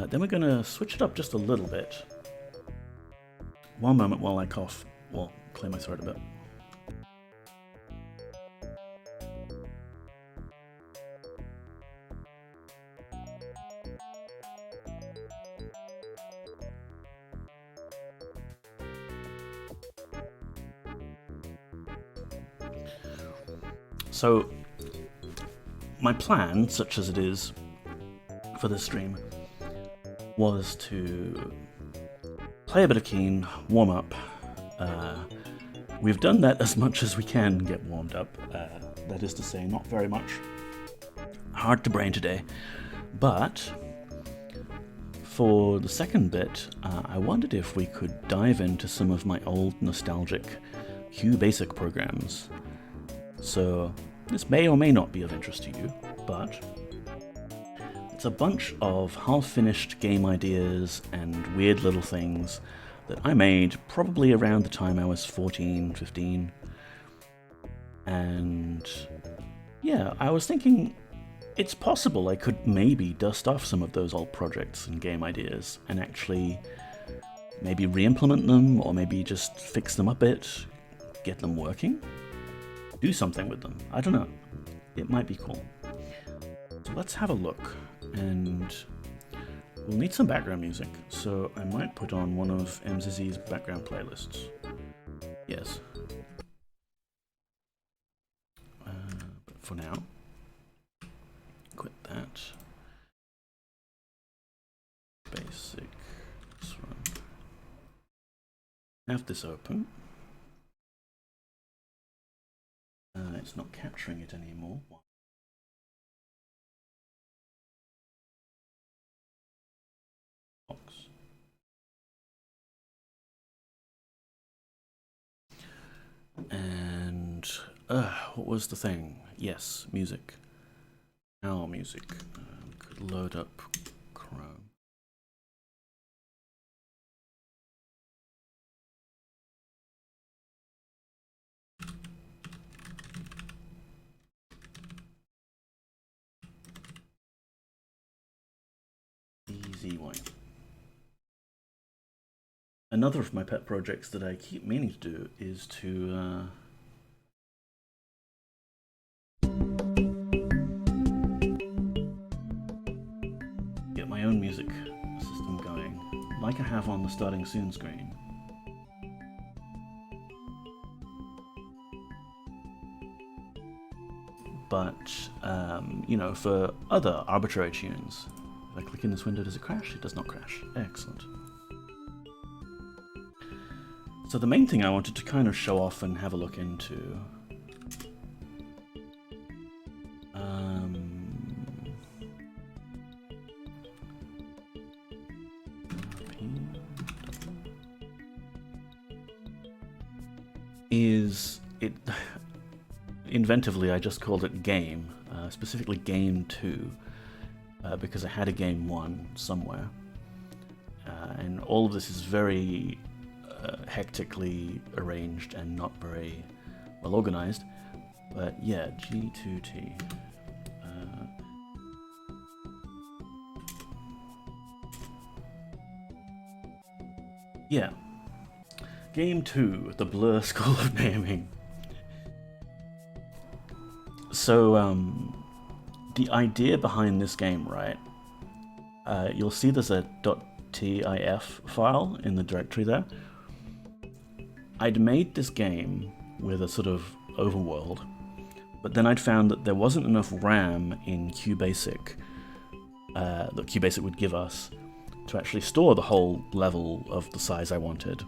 then we're going to switch it up just a little bit. One moment while I cough, well, clear my throat a bit. So, my plan, such as it is for this stream, was to play a bit of Keen, warm up. We've done that as much as we can get warmed up. That is to say, not very much. Hard to brain today. But for the second bit, I wondered if we could dive into some of my old nostalgic QBasic programs. So this may or may not be of interest to you, but it's a bunch of half-finished game ideas and weird little things that I made probably around the time I was 14, 15. And yeah, I was thinking it's possible I could maybe dust off some of those old projects and game ideas and actually maybe re-implement them, or maybe just fix them a bit, get them working. Do something with them. I don't know. It might be cool. So let's have a look, and we'll need some background music, so I might put on one of MZZ's background playlists. Yes. But for now, quit that. Basic. This one. Have this open. It's not capturing it anymore. Box. And what was the thing? Yes, music. Our music. Could load up Chrome. Easy way. Another of my pet projects that I keep meaning to do is to get my own music system going, like I have on the Starting Soon screen. But, you know, for other arbitrary tunes. If I click in this window, does it crash? It does not crash. Excellent. So the main thing I wanted to kind of show off and have a look into is it. Inventively, I just called it Game, specifically Game 2, because I had a Game 1 somewhere. And all of this is very hectically arranged and not very well organized. But yeah, G2T. Yeah. Game 2, The Blur School of Naming. So, the idea behind this game, right? You'll see there's a .tif file in the directory there. I'd made this game with a sort of overworld, but then I'd found that there wasn't enough RAM in QBasic that QBasic would give us to actually store the whole level of the size I wanted.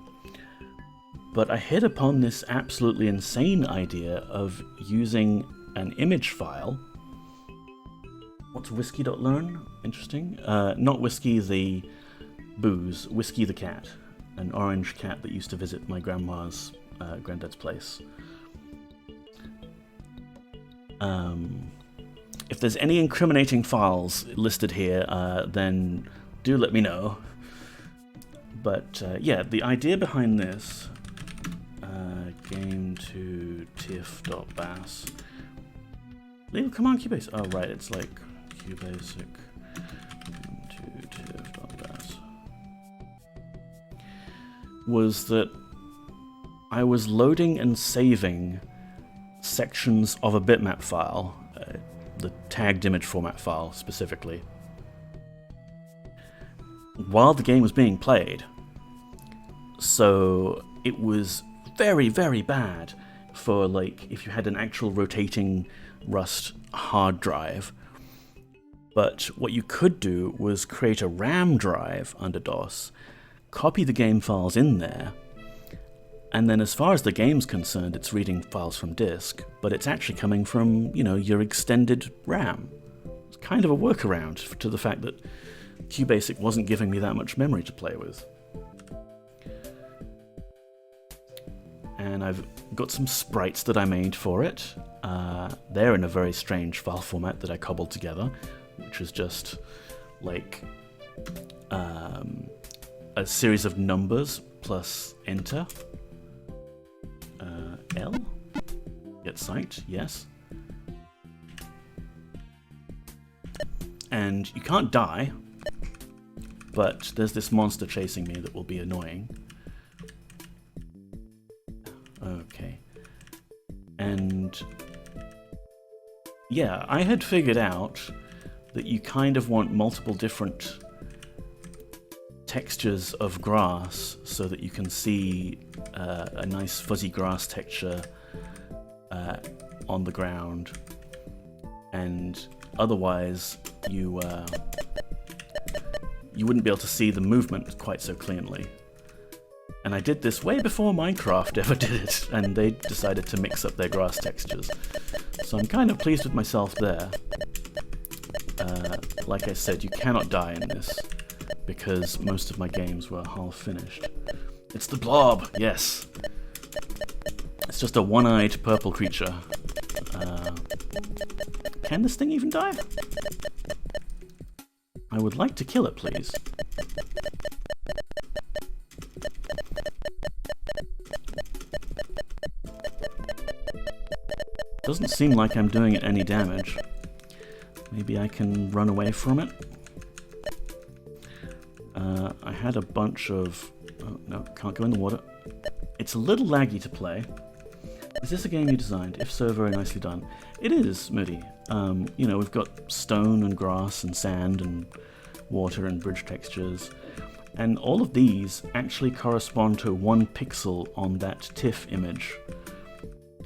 But I hit upon this absolutely insane idea of using an image file. What's whiskey.learn? Interesting. Not Whiskey the booze, Whiskey the cat. An orange cat that used to visit my grandma's granddad's place. If there's any incriminating files listed here, then do let me know. But yeah, the idea behind this, game2 tif.bas. Come on, QBasic. Oh, right, it's like QBasic game2 tif.bas. Was that I was loading and saving sections of a bitmap file, the tagged image format file specifically, while the game was being played. So it was very, very bad for, like, if you had an actual rotating Rust hard drive. But what you could do was create a RAM drive under DOS, copy the game files in there, and then as far as the game's concerned, it's reading files from disk, but it's actually coming from, you know, your extended RAM. It's kind of a workaround to the fact that QBasic wasn't giving me that much memory to play with. And I've got some sprites that I made for it. They're in a very strange file format that I cobbled together, which is just like a series of numbers plus enter. L? Get site, yes. And you can't die, but there's this monster chasing me that will be annoying. Okay. And yeah, I had figured out that you kind of want multiple different textures of grass so that you can see a nice fuzzy grass texture on the ground, and otherwise you wouldn't be able to see the movement quite so cleanly. And I did this way before Minecraft ever did it, and they decided to mix up their grass textures. So I'm kind of pleased with myself there. Like I said, you cannot die in this, because most of my games were half finished. It's the blob, yes! It's just a one-eyed purple creature. Can this thing even die? I would like to kill it, please. Doesn't seem like I'm doing it any damage. Maybe I can run away from it. I had a bunch of... Oh, no, can't go in the water. It's a little laggy to play. Is this a game you designed? If so, very nicely done. It is, Moody. You know, we've got stone and grass and sand and water and bridge textures. And all of these actually correspond to 1 pixel on that TIFF image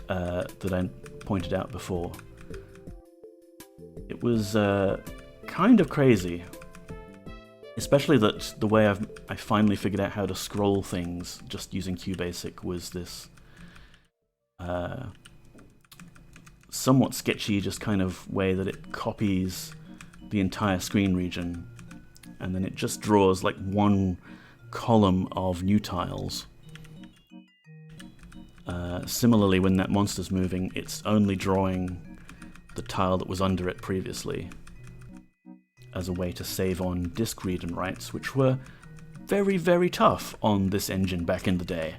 that I pointed out before. It was kind of crazy. Especially that the way I finally figured out how to scroll things just using QBasic was this somewhat sketchy, just kind of way that it copies the entire screen region, and then it just draws like 1 column of new tiles. Similarly, when that monster's moving, it's only drawing the tile that was under it previously, as a way to save on disk read and writes, which were very, very tough on this engine back in the day.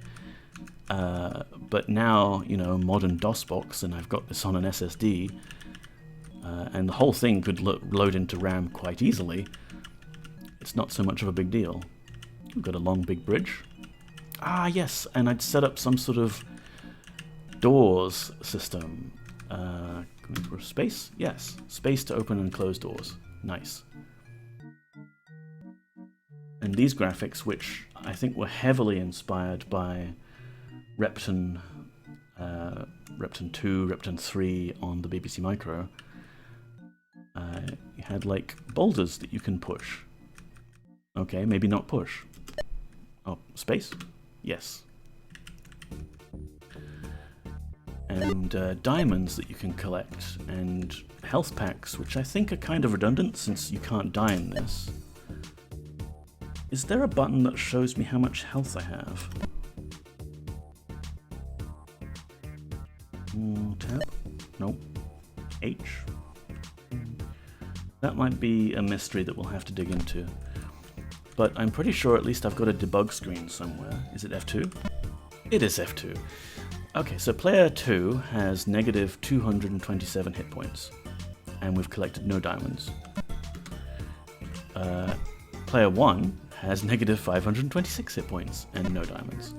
But now, you know, modern DOSBox, and I've got this on an SSD, and the whole thing could load into RAM quite easily. It's not so much of a big deal. We've got a long, big bridge. Ah, yes, and I'd set up some sort of doors system. For space? Yes. Space to open and close doors. Nice. And these graphics, which I think were heavily inspired by Repton 2, Repton 3 on the BBC Micro, you had like boulders that you can push. Okay, maybe not push. Oh, space? Yes. And diamonds that you can collect, and health packs, which I think are kind of redundant since you can't die in this. Is there a button that shows me how much health I have? Tab? Nope. H? That might be a mystery that we'll have to dig into. But I'm pretty sure at least I've got a debug screen somewhere. Is it F2? It is F2. Okay, so player 2 has negative 227 hit points, and we've collected no diamonds. Player 1 has negative 526 hit points and no diamonds.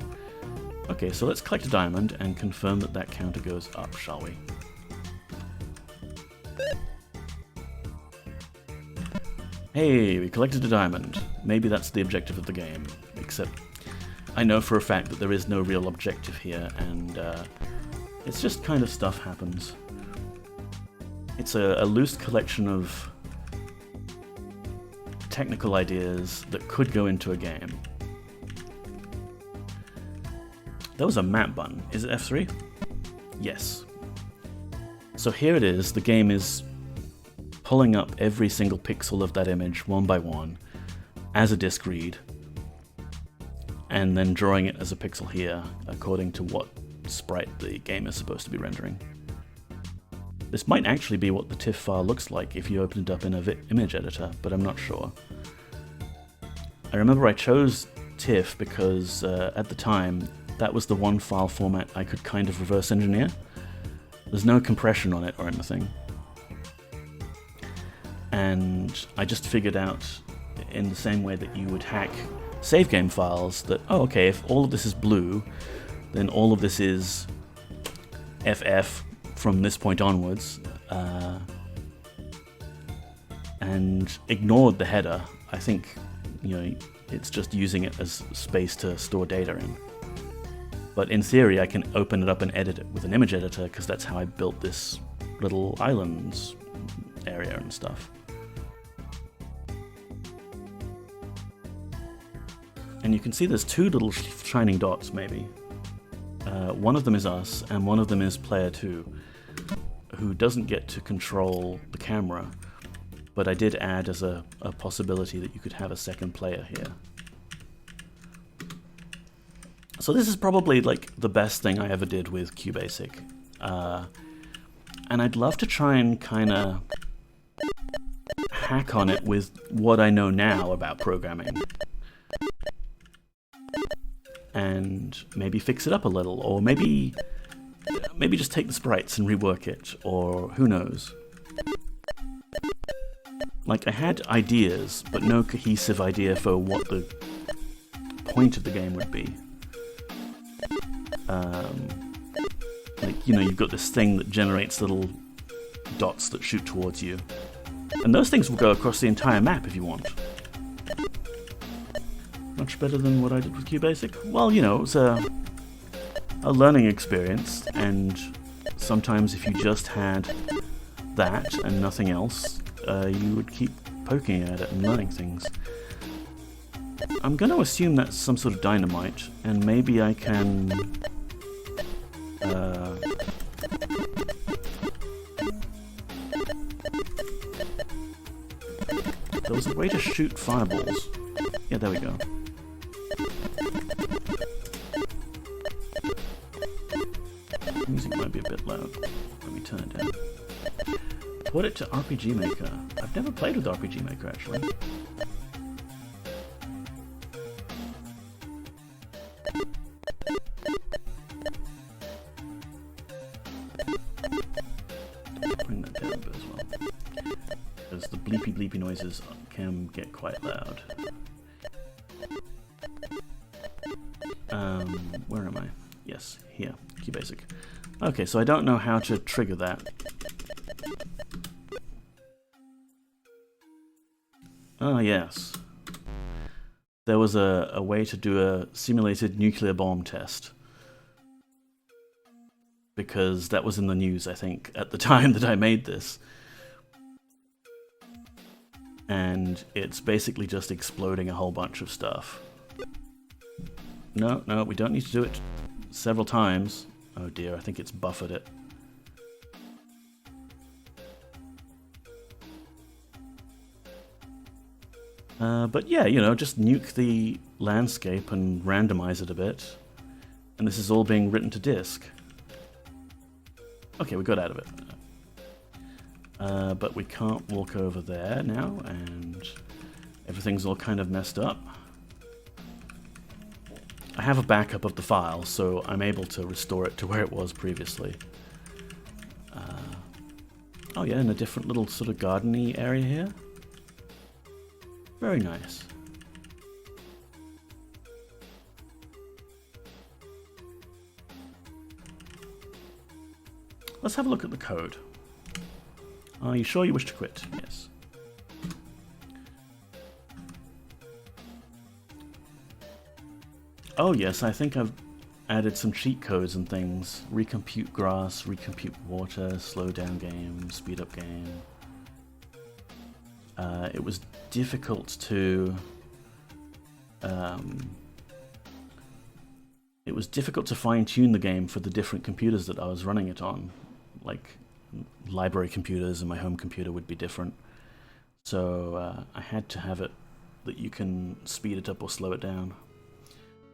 Okay, so let's collect a diamond and confirm that that counter goes up, shall we? Hey, we collected a diamond. Maybe that's the objective of the game, except I know for a fact that there is no real objective here, and it's just kind of stuff happens. It's a loose collection of technical ideas that could go into a game. There was a map button. Is it F3? Yes. So here it is. The game is pulling up every single pixel of that image one by one as a disk read, and then drawing it as a pixel here according to what sprite the game is supposed to be rendering. This might actually be what the TIFF file looks like if you open it up in an image editor, but I'm not sure. I remember I chose TIFF because at the time that was the one file format I could kind of reverse engineer. There's no compression on it or anything. And I just figured out, in the same way that you would hack save game files, that, oh, okay, if all of this is blue, then all of this is FF from this point onwards, and ignored the header. I think, you know, it's just using it as space to store data in. But in theory, I can open it up and edit it with an image editor, because that's how I built this little islands area and stuff. And you can see there's two little shining dots, maybe. One of them is us, and one of them is player 2, who doesn't get to control the camera, but I did add as a possibility that you could have a second player here. So this is probably like the best thing I ever did with QBasic. And I'd love to try and kind of hack on it with what I know now about programming. And maybe fix it up a little, or maybe just take the sprites and rework it, or who knows. Like, I had ideas, but no cohesive idea for what the point of the game would be. Like, you know, you've got this thing that generates little dots that shoot towards you. And those things will go across the entire map if you want. Much better than what I did with QBasic. Well, you know, it was a learning experience, and sometimes if you just had that and nothing else, you would keep poking at it and learning things. I'm going to assume that's some sort of dynamite, and maybe I can... there was a way to shoot fireballs. Yeah, there we go. Music might be a bit loud. Let me turn it down. Put it to RPG Maker. I've never played with RPG Maker, actually. Bring that down a bit as well, because the bleepy noises can get quite loud. Where am I? Yes, here, QBasic. Okay, so I don't know how to trigger that. Oh, yes. There was a way to do a simulated nuclear bomb test. Because that was in the news, I think, at the time that I made this. And it's basically just exploding a whole bunch of stuff. No, we don't need to do it several times. Oh dear, I think it's buffered it. But yeah, you know, just nuke the landscape and randomize it a bit. And this is all being written to disk. Okay, we got out of it. But we can't walk over there now, and everything's all kind of messed up. I have a backup of the file, so I'm able to restore it to where it was previously. Oh yeah, in a different little sort of garden-y area here. Very nice. Let's have a look at the code. Are you sure you wish to quit? Yes. Oh yes, I think I've added some cheat codes and things. Recompute grass, recompute water, slow down game, speed up game. It was difficult to... it was difficult to fine-tune the game for the different computers that I was running it on. Like, library computers and my home computer would be different. So I had to have it that you can speed it up or slow it down.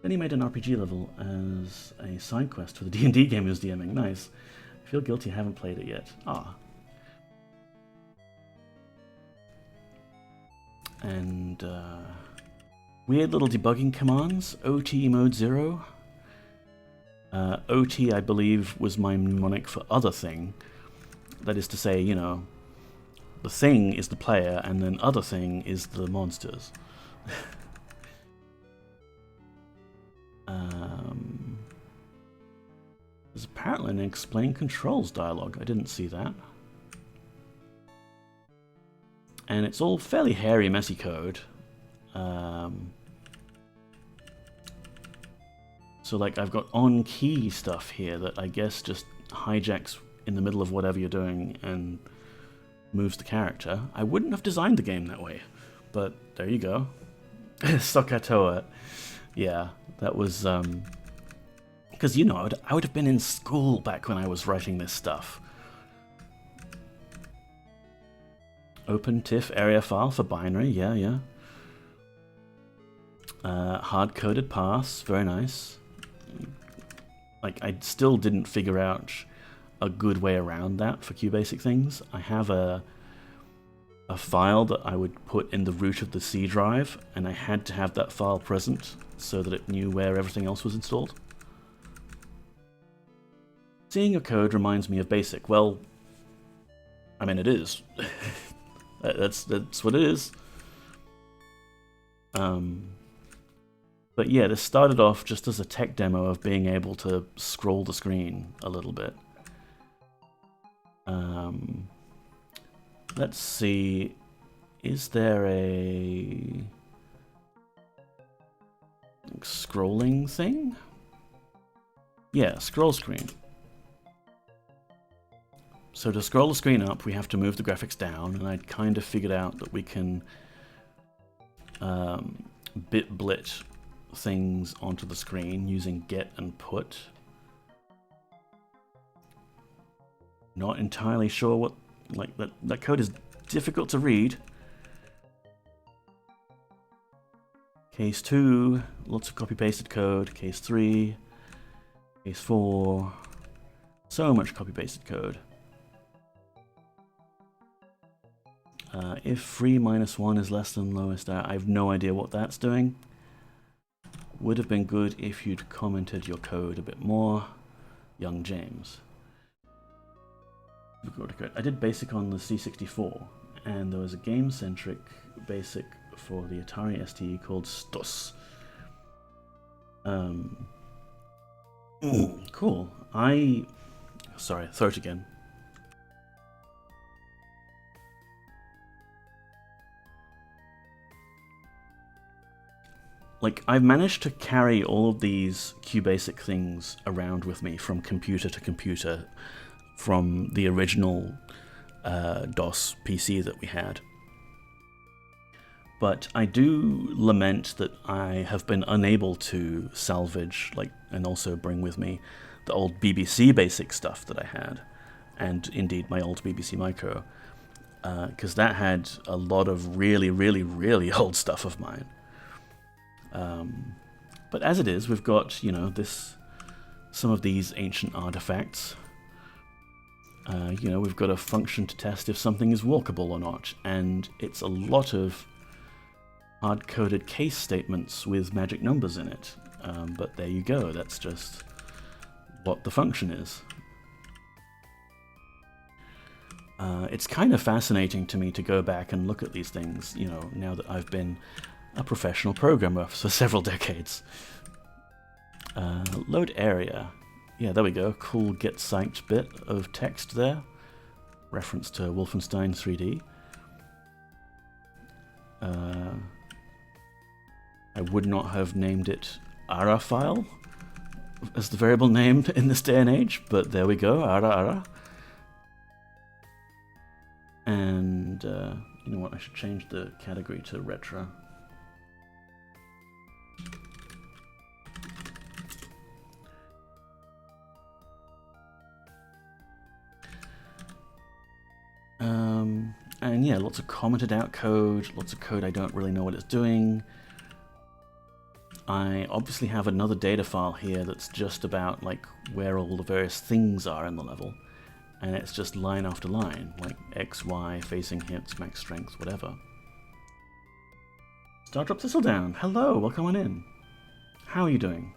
Then he made an RPG level as a side quest for the D&D game he was DMing. Nice. I feel guilty I haven't played it yet. Ah. And weird little debugging commands. OT mode 0. OT, I believe, was my mnemonic for other thing. That is to say, you know, the thing is the player, and then other thing is the monsters. There's apparently an explain controls dialogue. I didn't see that. And it's all fairly hairy, messy code. So like I've got on-key stuff here that I guess just hijacks in the middle of whatever you're doing and moves the character. I wouldn't have designed the game that way, but there you go. Sockatoa. Yeah, that was... because, you know, I would have been in school back when I was writing this stuff. Open TIFF area file for binary, yeah. Hard-coded paths, very nice. Like, I still didn't figure out a good way around that for QBasic things. I have a file that I would put in the root of the C drive, and I had to have that file present so that it knew where everything else was installed. Seeing your code reminds me of BASIC. Well, I mean, it is. That's what it is. But yeah, this started off just as a tech demo of being able to scroll the screen a little bit. Let's see, is there a scrolling thing? Yeah, scroll screen. So to scroll the screen up, we have to move the graphics down, and I'd kind of figured out that we can bit-blit things onto the screen using get and put. Not entirely sure what, like, that code is difficult to read. Case 2, lots of copy-pasted code. Case 3, case 4, so much copy-pasted code. If free minus 1 is less than lowest, I have no idea what that's doing. Would have been good if you'd commented your code a bit more. Young James. I did BASIC on the C64, and there was a game-centric BASIC for the Atari ST called STUS. Cool. Sorry, throat again. Like, I've managed to carry all of these QBasic things around with me from computer to computer from the original DOS PC that we had. But I do lament that I have been unable to salvage, and also bring with me the old BBC Basic stuff that I had, and indeed my old BBC Micro, because that had a lot of really, really, really old stuff of mine. But as it is, we've got, some of these ancient artifacts. We've got a function to test if something is walkable or not, and it's a lot of hard-coded case statements with magic numbers in it. But there you go, that's just what the function is. It's kind of fascinating to me to go back and look at these things, now that I've been a professional programmer for several decades. Load area. Yeah, there we go. Cool get psyched bit of text there. Reference to Wolfenstein 3D. I would not have named it ARA file as the variable name in this day and age, but there we go, ARA. And you know what, I should change the category to retro. And yeah, lots of commented out code, lots of code I don't really know what it's doing. I obviously have another data file here that's just about where all the various things are in the level, and it's just line after line, like X, Y, facing hits, max strength, whatever. Stardrop Thistledown, hello, welcome on in. How are you doing?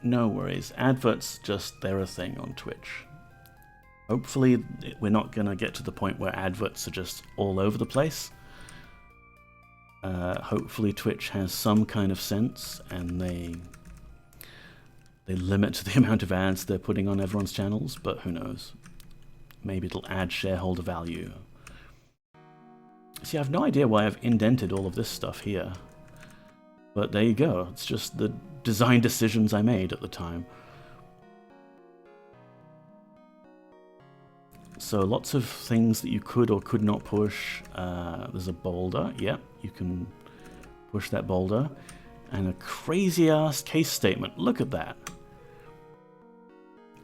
No worries. Adverts, they're a thing on Twitch. Hopefully we're not going to get to the point where adverts are just all over the place. Hopefully Twitch has some kind of sense and they limit the amount of ads they're putting on everyone's channels, but who knows. Maybe it'll add shareholder value. See, I have no idea why I've indented all of this stuff here. But there you go, it's just the design decisions I made at the time. So lots of things that you could or could not push. There's a boulder, yep, you can push that boulder. And a crazy ass case statement, look at that.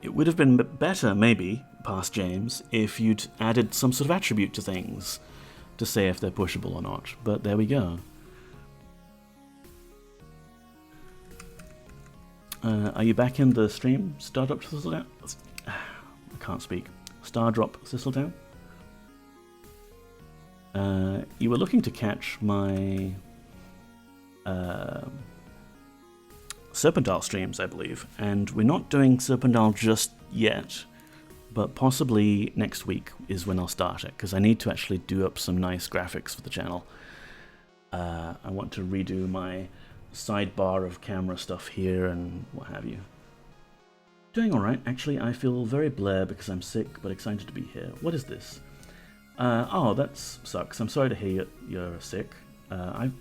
It would have been better, maybe, past James, if you'd added some sort of attribute to things to say if they're pushable or not, but there we go. Are you back in the stream, Stardrop Thistledown? I can't speak. Stardrop Thistledown? You were looking to catch my Serpentile streams, I believe, and we're not doing Serpentile just yet, but possibly next week is when I'll start it, because I need to actually do up some nice graphics for the channel. I want to redo my sidebar of camera stuff here and what have you. Doing alright, actually. I feel very blare because I'm sick, but excited to be here. What is this? Oh, that sucks. I'm sorry to hear you're sick. I'm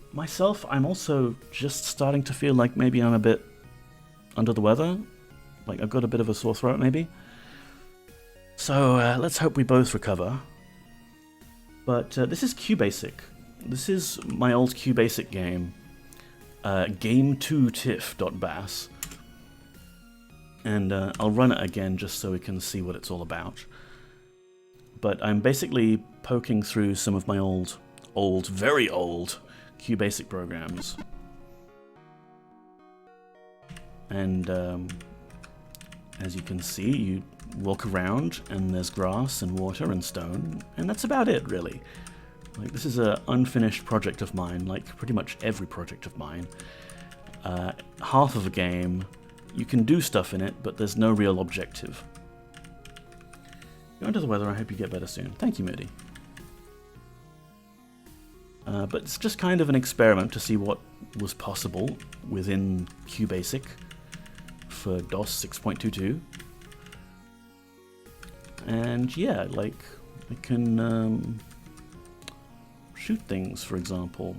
also just starting to feel like maybe I'm a bit under the weather. Like I've got a bit of a sore throat, maybe. So let's hope we both recover. But this is QBasic. This is my old QBasic game. Game2tiff.bas, and I'll run it again just so we can see what it's all about. But I'm basically poking through some of my very old QBasic programs, and as you can see, you walk around and there's grass and water and stone, and that's about it, really. Like, this is an unfinished project of mine, like pretty much every project of mine. Half of a game you can do stuff in it, but there's no real objective. Go into the weather, I hope you get better soon. Thank you, Moody. But it's just kind of an experiment to see what was possible within QBasic for DOS 6.22. And yeah, like, I can shoot things, for example.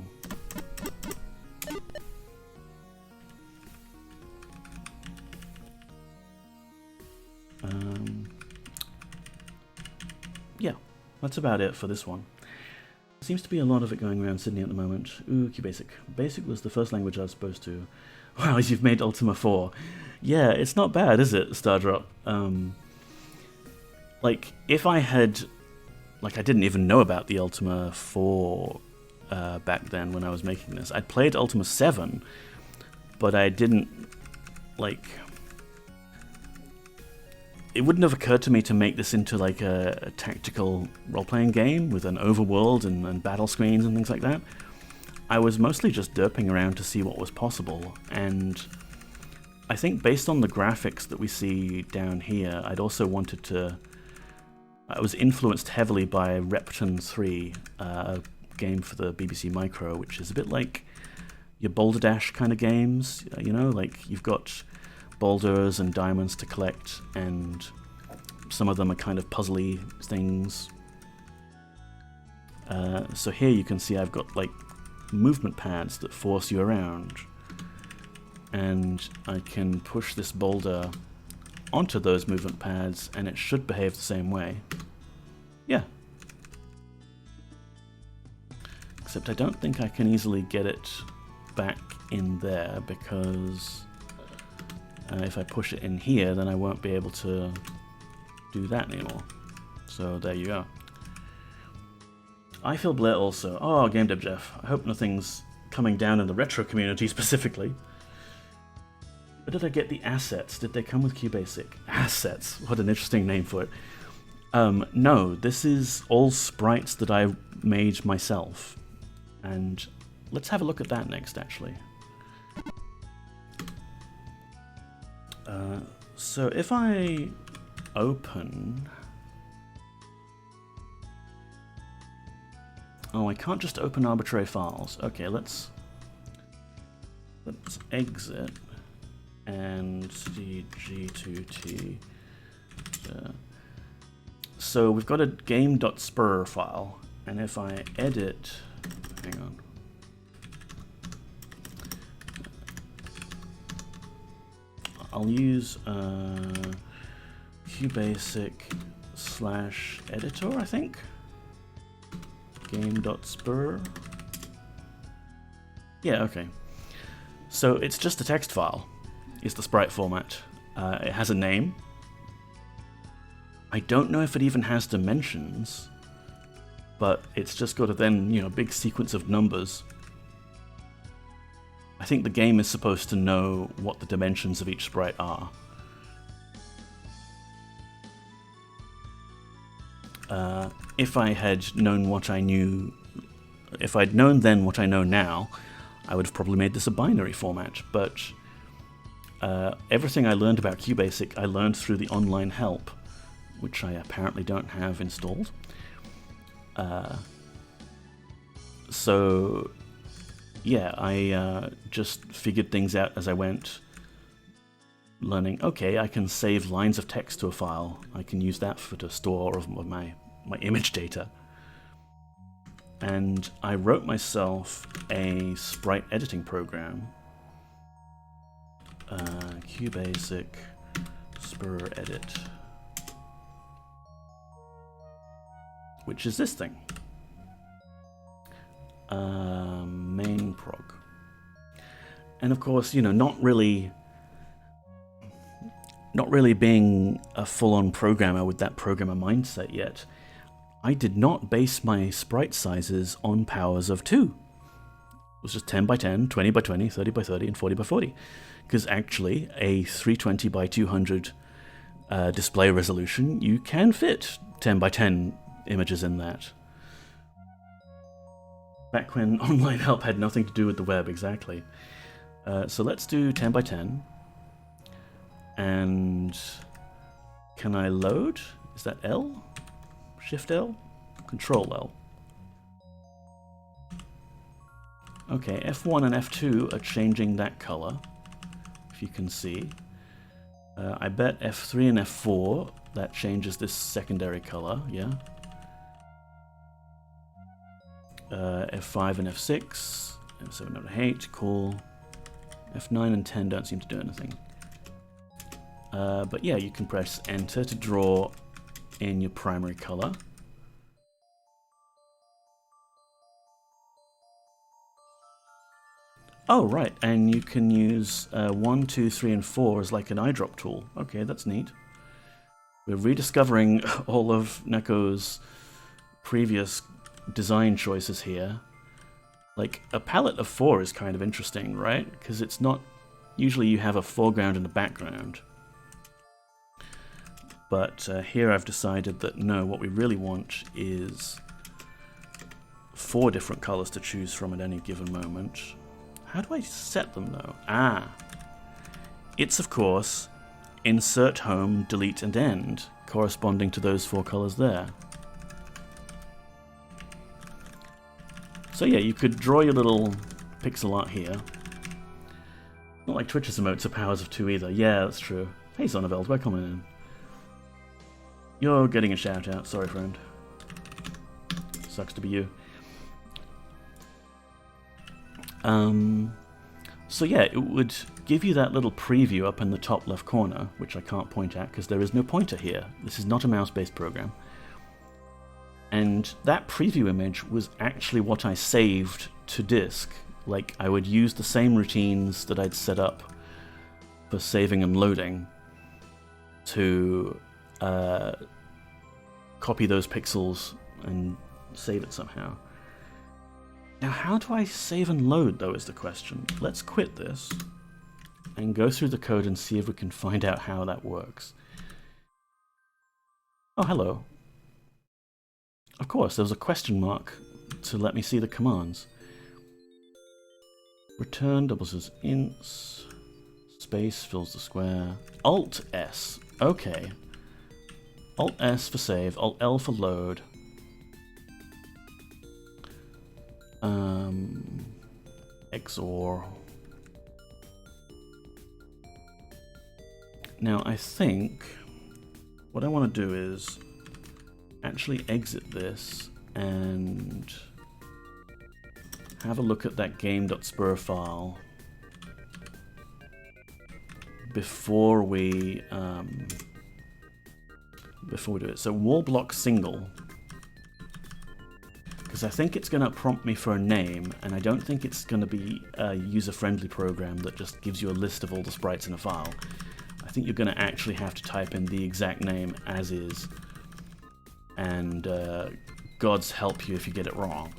Yeah, that's about it for this one. Seems to be a lot of it going around Sydney at the moment. Ooh, QBasic. Basic was the first language I was supposed to. Wow, you've made Ultima 4. Yeah, it's not bad, is it, Stardrop? Like, if I had... Like, I didn't even know about the Ultima 4 back then when I was making this. I'd played Ultima 7, but I didn't, like... It wouldn't have occurred to me to make this into like a tactical role-playing game with an overworld and battle screens and things like that. I was mostly just derping around to see what was possible, and I think based on the graphics that we see down here, I'd also wanted to... I was influenced heavily by Repton 3, a game for the BBC Micro, which is a bit like your Boulder Dash kind of games, you know, like you've got boulders and diamonds to collect, and some of them are kind of puzzly things. So here you can see I've got like movement pads that force you around, and I can push this boulder onto those movement pads and it should behave the same way. Yeah. Except I don't think I can easily get it back in there, because if I push it in here, then I won't be able to do that anymore. So there you go. I feel Blair also. Oh, Game Dev Jeff. I hope nothing's coming down in the retro community specifically. Where did I get the assets? Did they come with QBasic? Assets. What an interesting name for it. No, this is all sprites that I made myself. And let's have a look at that next, actually. So if I open... Oh, I can't just open arbitrary files. Okay, let's exit and cg2t. So we've got a game.spur file, and if I edit... Hang on. I'll use QBasic/editor, I think. Game.spur. Yeah, okay. So it's just a text file, is the sprite format. It has a name. I don't know if it even has dimensions, but it's just got a then, you know, big sequence of numbers. I think the game is supposed to know what the dimensions of each sprite are. If I had known what I knew, if I'd known then what I know now, I would have probably made this a binary format, but everything I learned about QBasic I learned through the online help, which I apparently don't have installed. So yeah, I just figured things out as I went, learning, okay, I can save lines of text to a file. I can use that to store all of my image data. And I wrote myself a sprite editing program. QBasic spur edit, which is this thing. Main prog. And of course, you know, not really being a full-on programmer with that programmer mindset yet, I did not base my sprite sizes on powers of 2. It was just 10 by 10, 20 by 20, 30 by 30, and 40 by 40. Because actually, a 320 by 200 display resolution, you can fit 10 by 10 images in that. Back when online help had nothing to do with the web, exactly. So let's do 10 by 10. And can I load? Is that L? Shift L? Control L. Okay, F1 and F2 are changing that color, if you can see. I bet F3 and F4, that changes this secondary color, yeah. F5 and F6, F7 and F8, cool. F9 and 10 don't seem to do anything. But yeah, you can press enter to draw in your primary color. Oh, right, and you can use 1, 2, 3, and 4 as like an eyedrop tool. Okay, that's neat. We're rediscovering all of Neko's previous design choices here. Like, a palette of 4 is kind of interesting, right? Because it's not... Usually you have a foreground and a background. But here I've decided that no, what we really want is 4 different colors to choose from at any given moment. How do I set them, though? Ah. It's, of course, insert home, delete, and end, corresponding to those 4 colors there. So yeah, you could draw your little pixel art here. Not like Twitch's emotes are powers of 2 either. Yeah, that's true. Hey, Sonneveld, welcome in. You're getting a shout out. Sorry, friend. Sucks to be you. So yeah, it would give you that little preview up in the top left corner, which I can't point at because there is no pointer here. This is not a mouse-based program. And that preview image was actually what I saved to disk. Like, I would use the same routines that I'd set up for saving and loading to copy those pixels and save it somehow. Now, how do I save and load, though, is the question. Let's quit this and go through the code and see if we can find out how that works. Oh, hello. Of course, there was a question mark to let me see the commands. Return doubles as ints, space fills the square, Alt S, okay. Alt S for save, Alt L for load. XOR. Now I think what I want to do is actually exit this and have a look at that game.spur file before we do it. So wall block single, because I think it's going to prompt me for a name, and I don't think it's going to be a user-friendly program that just gives you a list of all the sprites in a file. I think you're going to actually have to type in the exact name as is, and God's help you if you get it wrong.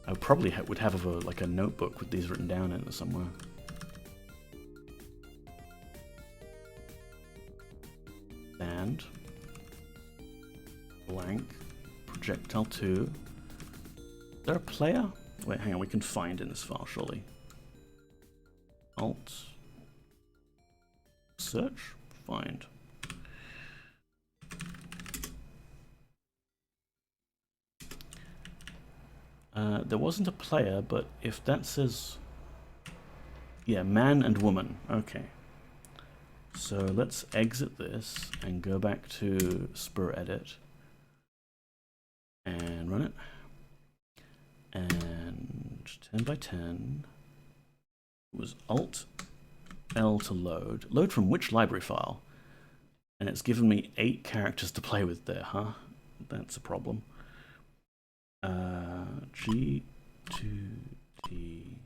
I probably would have like a notebook with these written down in it somewhere. And blank projectile 2. Is there a player? Wait, hang on, we can find in this file surely. Alt search, find. There wasn't a player, but if that says, yeah, man and woman, okay. So let's exit this and go back to Spur Edit and run it. And 10 by 10 was Alt L to load. Load from which library file? And it's given me 8 characters to play with there, huh? That's a problem. G to D.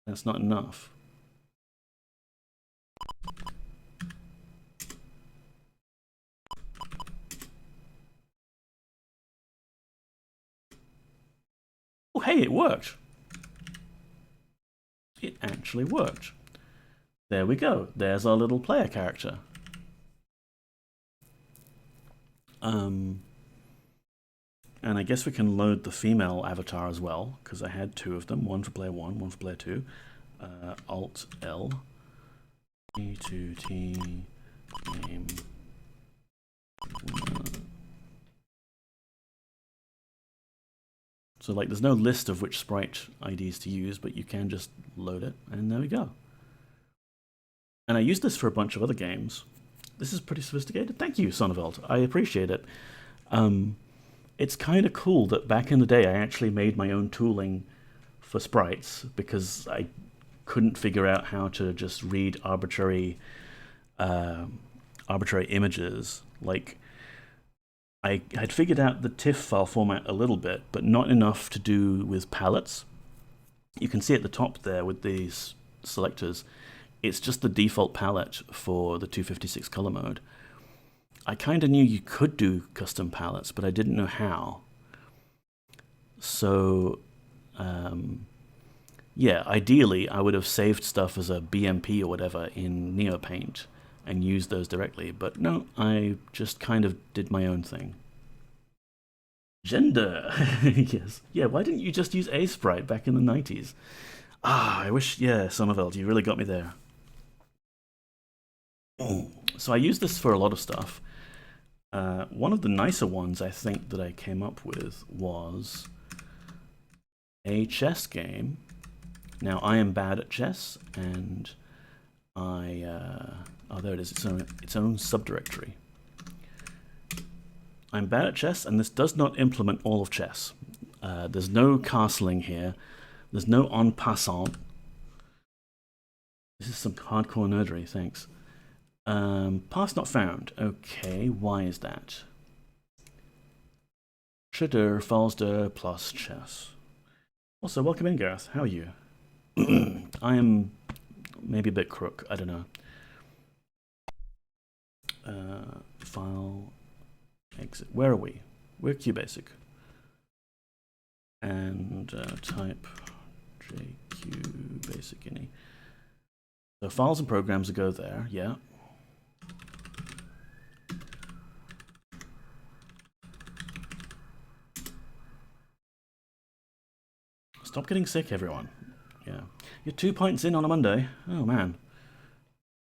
That's not enough. Oh, hey, it worked. It actually worked. There we go. There's our little player character. And I guess we can load the female avatar as well, because I had 2 of them, one for player 1, one for player 2. Alt L. T2T game. So like there's no list of which sprite IDs to use, but you can just load it, and there we go. And I used this for a bunch of other games. This is pretty sophisticated. Thank you, Sonneveld. I appreciate it. It's kind of cool that back in the day I actually made my own tooling for sprites because I couldn't figure out how to just read arbitrary images. Like, I had figured out the TIFF file format a little bit, but not enough to do with palettes. You can see at the top there with these selectors, it's just the default palette for the 256 color mode. I kind of knew you could do custom palettes, but I didn't know how. So, yeah, ideally I would have saved stuff as a BMP or whatever in NeoPaint and used those directly, but no, I just kind of did my own thing. Gender! Yes. Yeah, why didn't you just use A-Sprite back in the 90s? Ah, I wish, yeah, Somerveld, you really got me there. So I use this for a lot of stuff. One of the nicer ones I think that I came up with was a chess game. Now I am bad at chess, and oh, there it is, its own subdirectory. I'm bad at chess, and this does not implement all of chess. There's no castling here. There's no en passant. This is some hardcore nerdery, thanks. Pass not found. Okay, why is that? Shudder, Falsder, plus chess. Also, welcome in, Gareth. How are you? I am maybe a bit crook. I don't know. File, exit. Where are we? We're QBasic. And type JQBasic ini. So files and programs will go there, yeah. Stop getting sick, everyone. Yeah. You're 2 points in on a Monday. Oh, man.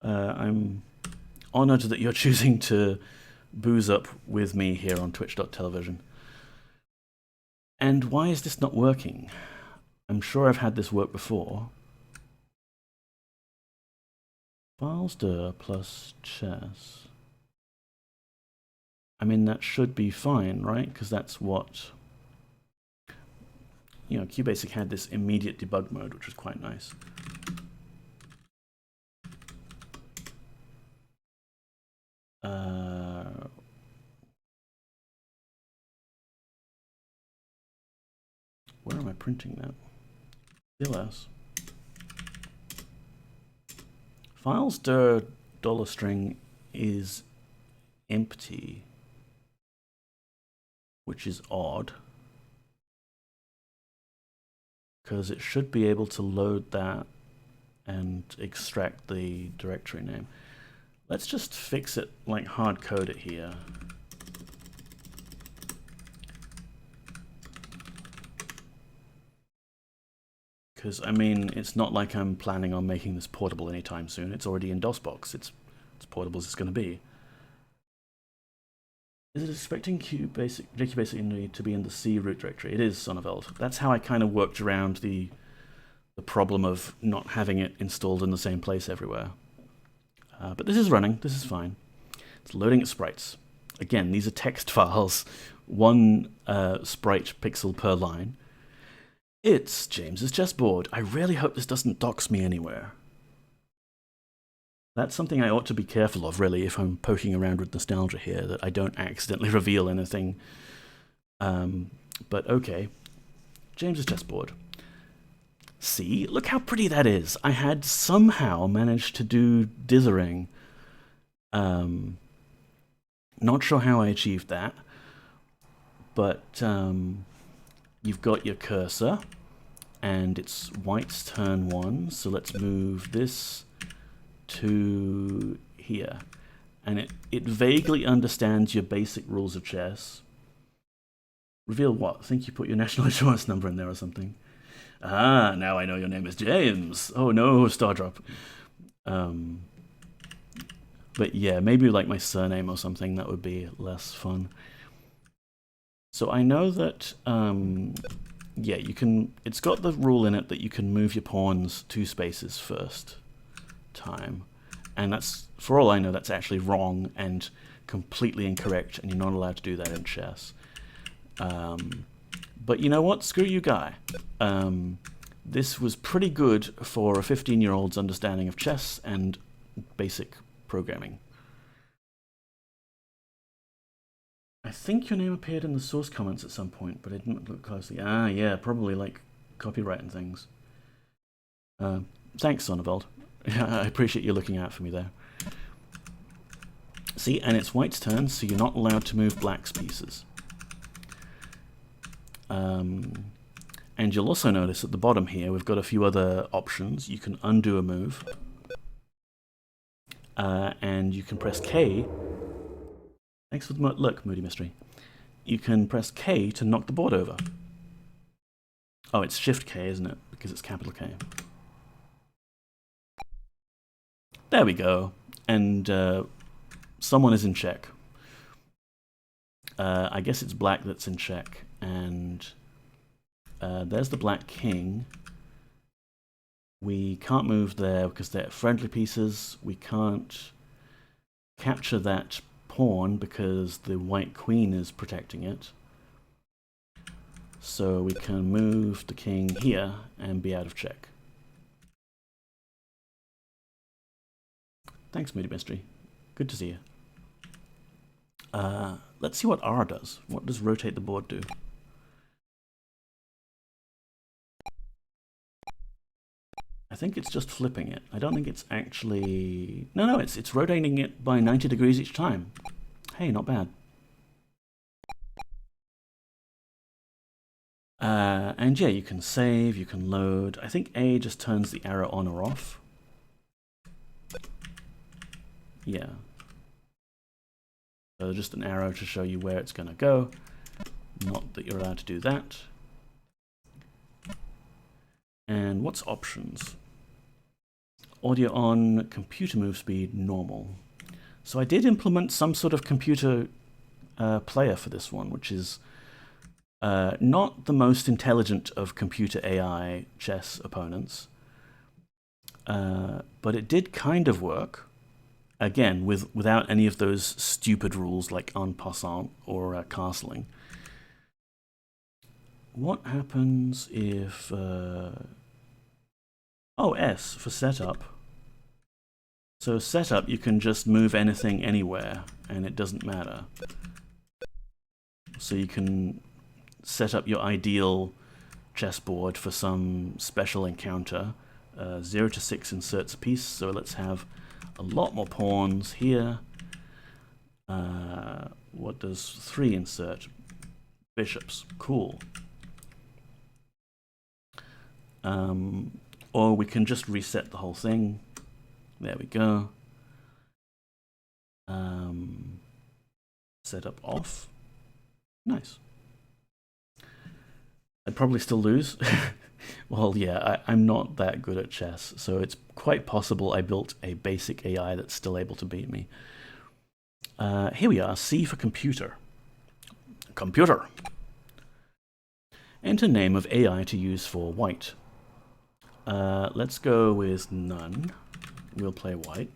I'm honored that you're choosing to booze up with me here on twitch.tv. And why is this not working? I'm sure I've had this work before. Filesdir plus chess. I mean, that should be fine, right? Because that's what... You know, QBasic had this immediate debug mode, which was quite nice. Where am I printing that? CLS. Filesdir $string is empty, which is odd, because it should be able to load that and extract the directory name. Let's just fix it, like hard code it here. Because, I mean, it's not like I'm planning on making this portable anytime soon. It's already in DOSBox. It's as portable as it's going to be. Is it expecting JQBasic to be in the C root directory? It is, Sonneveld. That's how I kind of worked around the problem of not having it installed in the same place everywhere. But this is running. This is fine. It's loading its sprites. Again, these are text files. One sprite pixel per line. It's James's chessboard. I really hope this doesn't dox me anywhere. That's something I ought to be careful of, really, if I'm poking around with nostalgia here, that I don't accidentally reveal anything. But okay. James's chessboard. See? Look how pretty that is. I had somehow managed to do dithering. Not sure how I achieved that. But you've got your cursor, and it's white's turn 1, so let's move this to here. And it vaguely understands your basic rules of chess. Reveal what? I think you put your national insurance number in there or something. Ah, now I know your name is James. Oh no, Stardrop. But yeah, maybe like my surname or something, that would be less fun. So I know that, yeah, you can, it's got the rule in it that you can move your pawns 2 spaces first time. And that's, for all I know, that's actually wrong and completely incorrect, and you're not allowed to do that in chess. But you know what? Screw you, guy. This was pretty good for a 15-year-old's understanding of chess and basic programming. I think your name appeared in the source comments at some point, but I didn't look closely. Ah, yeah, probably like copyright and things. Thanks, Sonneveld. I appreciate you looking out for me there. See, and it's white's turn, so you're not allowed to move black's pieces. And you'll also notice at the bottom here, we've got a few other options. You can undo a move, and you can press K. Thanks for the look, Moody Mystery. You can press K to knock the board over. Oh, it's Shift K, isn't it? Because it's capital K. There we go. And someone is in check. I guess it's black that's in check. And there's the black king. We can't move there because they're friendly pieces. We can't capture that pawn because the white queen is protecting it. So we can move the king here and be out of check. Thanks, Moody Mystery. Good to see you. Let's see what R does. What does rotate the board do? I think it's just flipping it. I don't think it's actually... No, it's rotating it by 90 degrees each time. Hey, not bad. And yeah, you can save, you can load. I think A just turns the arrow on or off. Yeah. So just an arrow to show you where it's going to go. Not that you're allowed to do that. And what's options? Audio on, computer move speed, normal. So I did implement some sort of computer player for this one, which is not the most intelligent of computer AI chess opponents. But it did kind of work. Again, without any of those stupid rules like en passant or castling. What happens if... oh, S for setup. So setup, you can just move anything anywhere, and it doesn't matter. So you can set up your ideal chessboard for some special encounter. 0 to 6 inserts a piece, so let's have a lot more pawns here. What does 3 insert? Bishops. Cool. Or we can just reset the whole thing. There we go. Setup off. Nice. I'd probably still lose. Well, yeah, I'm not that good at chess, so it's quite possible I built a basic AI that's still able to beat me. Here we are, C for computer. Computer. Enter name of AI to use for white. Let's go with none. We'll play white.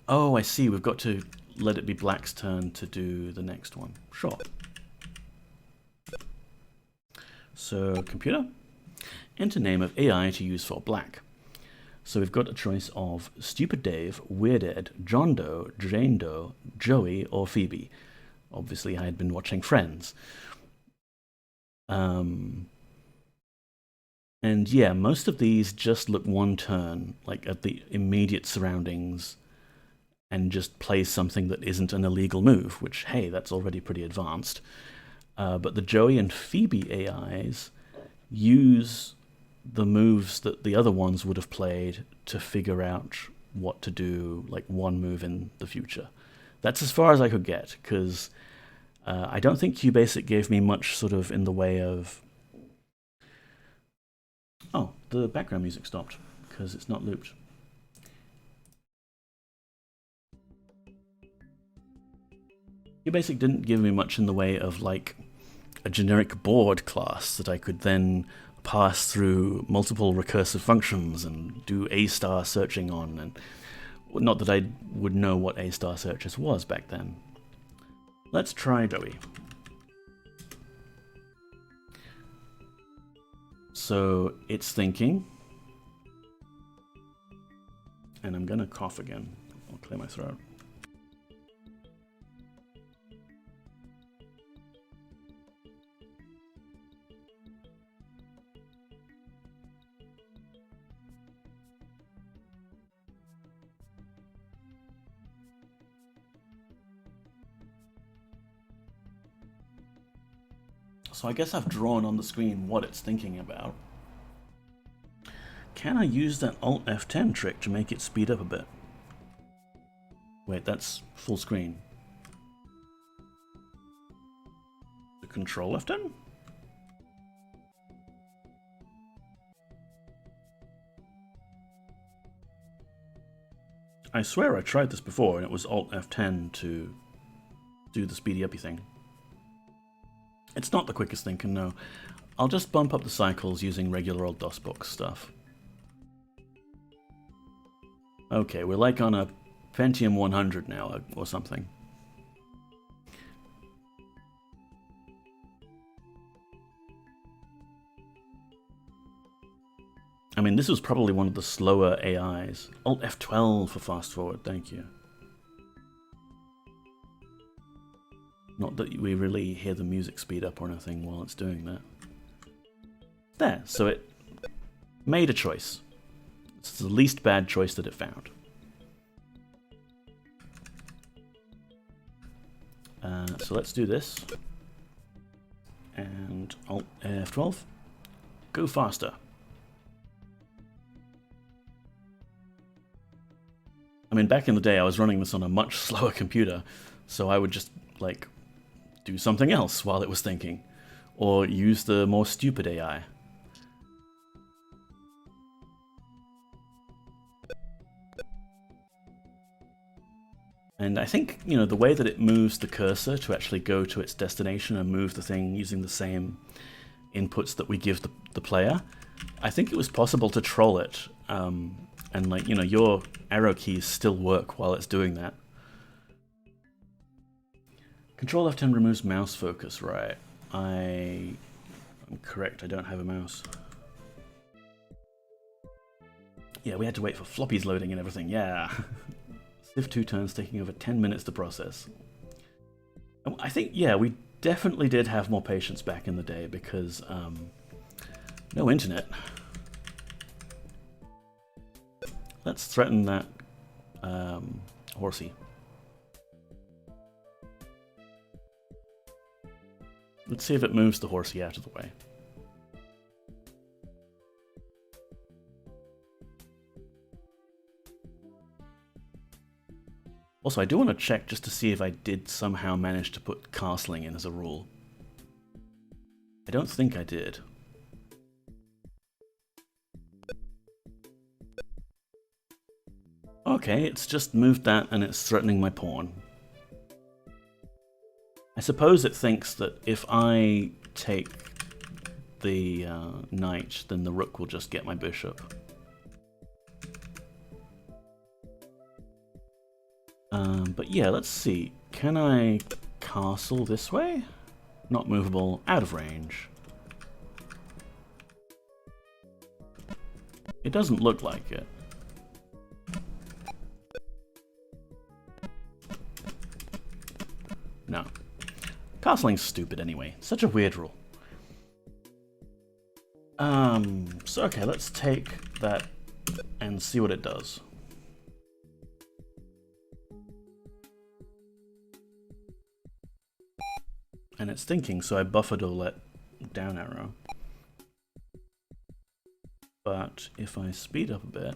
Oh, I see, we've got to let it be black's turn to do the next one. Sure. So, computer, enter name of AI to use for black. So we've got a choice of Stupid Dave, Weird Ed, John Doe, Jane Doe, Joey, or Phoebe. Obviously, I had been watching Friends. And yeah, most of these just look one turn, like at the immediate surroundings, and just play something that isn't an illegal move, which, hey, that's already pretty advanced. But the Joey and Phoebe AIs use the moves that the other ones would have played to figure out what to do, like one move in the future. That's as far as I could get, because I don't think QBasic gave me much sort of in the way of... Oh, the background music stopped, because it's not looped. QBasic didn't give me much in the way of like a generic board class that I could then pass through multiple recursive functions and do A-star searching on, and not that I would know what A-star searches was back then. Let's try Joey. So it's thinking, and I'm gonna cough again. I'll clear my throat. So I guess I've drawn on the screen what it's thinking about. Can I use that Alt F10 trick to make it speed up a bit? Wait, that's full screen. The Control F10? I swear I tried this before and it was Alt F10 to do the speedy uppy thing. It's not the quickest thinking, no. I'll just bump up the cycles using regular old DOSBox stuff. Okay, we're like on a Pentium 100 now, or something. I mean, this was probably one of the slower AIs. Alt F12 for fast forward, thank you. Not that we really hear the music speed up or anything while it's doing that. There, so it made a choice. It's the least bad choice that it found. So let's do this. And Alt F12. Go faster. I mean, back in the day, I was running this on a much slower computer, so I would just, like, do something else while it was thinking, or use the more stupid AI. And I think, you know, the way that it moves the cursor to actually go to its destination and move the thing using the same inputs that we give the player, I think it was possible to troll it. And, like, you know, your arrow keys still work while it's doing that. Control F10 removes mouse focus, right? I'm correct, I don't have a mouse. Yeah, we had to wait for floppies loading and everything, yeah. Civ 2 turns taking over 10 minutes to process. I think, yeah, we definitely did have more patience back in the day because, no internet. Let's threaten that, horsey. Let's see if it moves the horsey out of the way. Also, I do want to check just to see if I did somehow manage to put castling in as a rule. I don't think I did. Okay, it's just moved that and it's threatening my pawn. I suppose it thinks that if I take the knight, then the rook will just get my bishop. But yeah, let's see. Can I castle this way? Not movable, out of range. It doesn't look like it. No. Castling's stupid anyway. Such a weird rule. So okay, let's take that and see what it does. And it's thinking, so I buffered a let down arrow. But if I speed up a bit...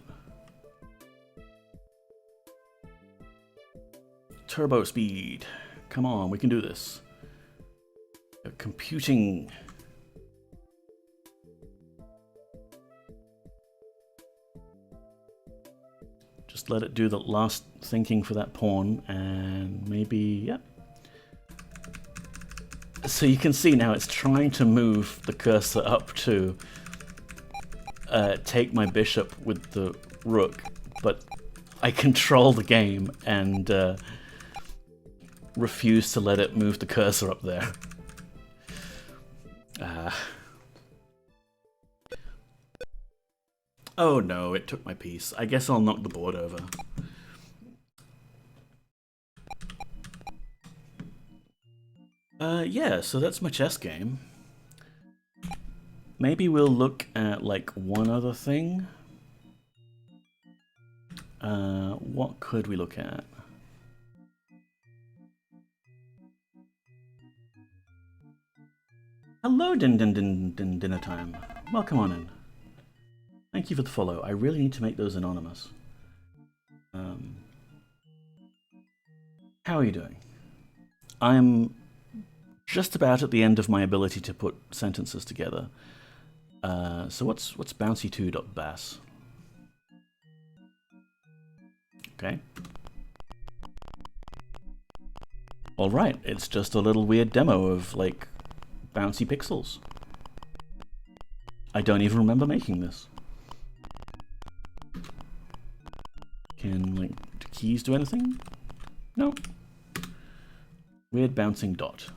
Turbo speed. Come on, we can do this. Computing. Just let it do the last thinking for that pawn, and maybe, yep. So you can see now it's trying to move the cursor up to take my bishop with the rook, but I control the game and refuse to let it move the cursor up there. Oh no, it took my piece. I guess I'll knock the board over. Yeah, so that's my chess game. Maybe we'll look at like one other thing. What could we look at? Hello, dinner time. Welcome on in. Thank you for the follow. I really need to make those anonymous. How are you doing? I'm just about at the end of my ability to put sentences together. So what's bouncy2.bass? Okay. All right, it's just a little weird demo of like bouncy pixels. I don't even remember making this. Can like do keys do anything? No. Weird bouncing dot.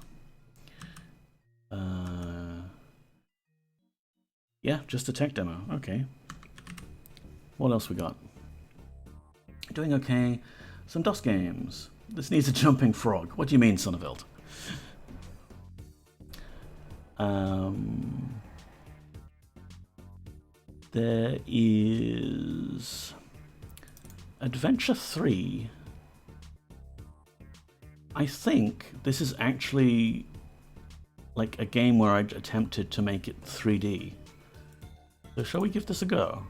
Yeah, just a tech demo. Okay. What else we got? Doing okay. Some DOS games. This needs a jumping frog. What do you mean, Sonneveld? There is Adventure 3. I think this is actually like a game where I attempted to make it 3D. So shall we give this a go?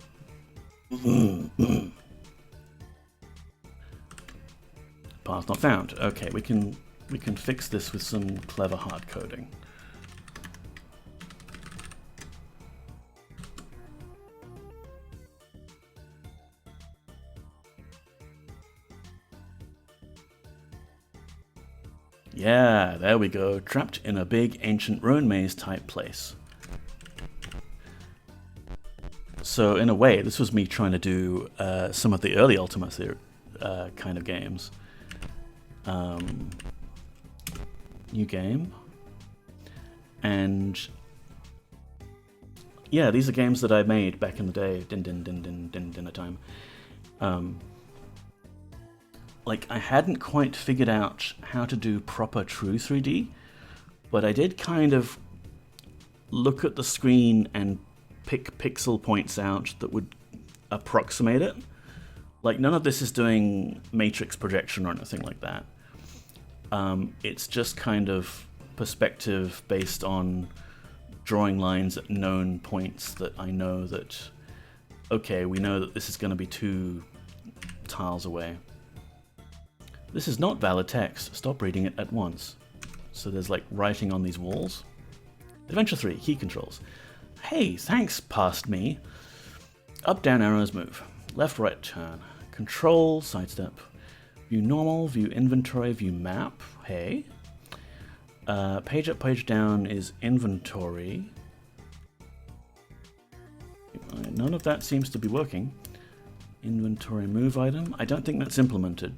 Path not found. Okay, we can fix this with some clever hard coding. Yeah, there we go. Trapped in a big ancient ruin maze type place. So in a way, this was me trying to do some of the early Ultima kind of games. New game. And yeah, these are games that I made back in the day. Dinner time. Like, I hadn't quite figured out how to do proper true 3D, but I did kind of look at the screen and pick pixel points out that would approximate it. Like, none of this is doing matrix projection or anything like that. It's just kind of perspective based on drawing lines at known points that I know that, okay, we know that this is going to be 2 tiles away. This is not valid text. Stop reading it at once. So there's like writing on these walls. Adventure 3, key controls. Hey, thanks, past me. Up, down, arrows, move. Left, right, turn. Control, sidestep. View normal, view inventory, view map. Hey. Page up, page down is inventory. None of that seems to be working. Inventory move item. I don't think that's implemented.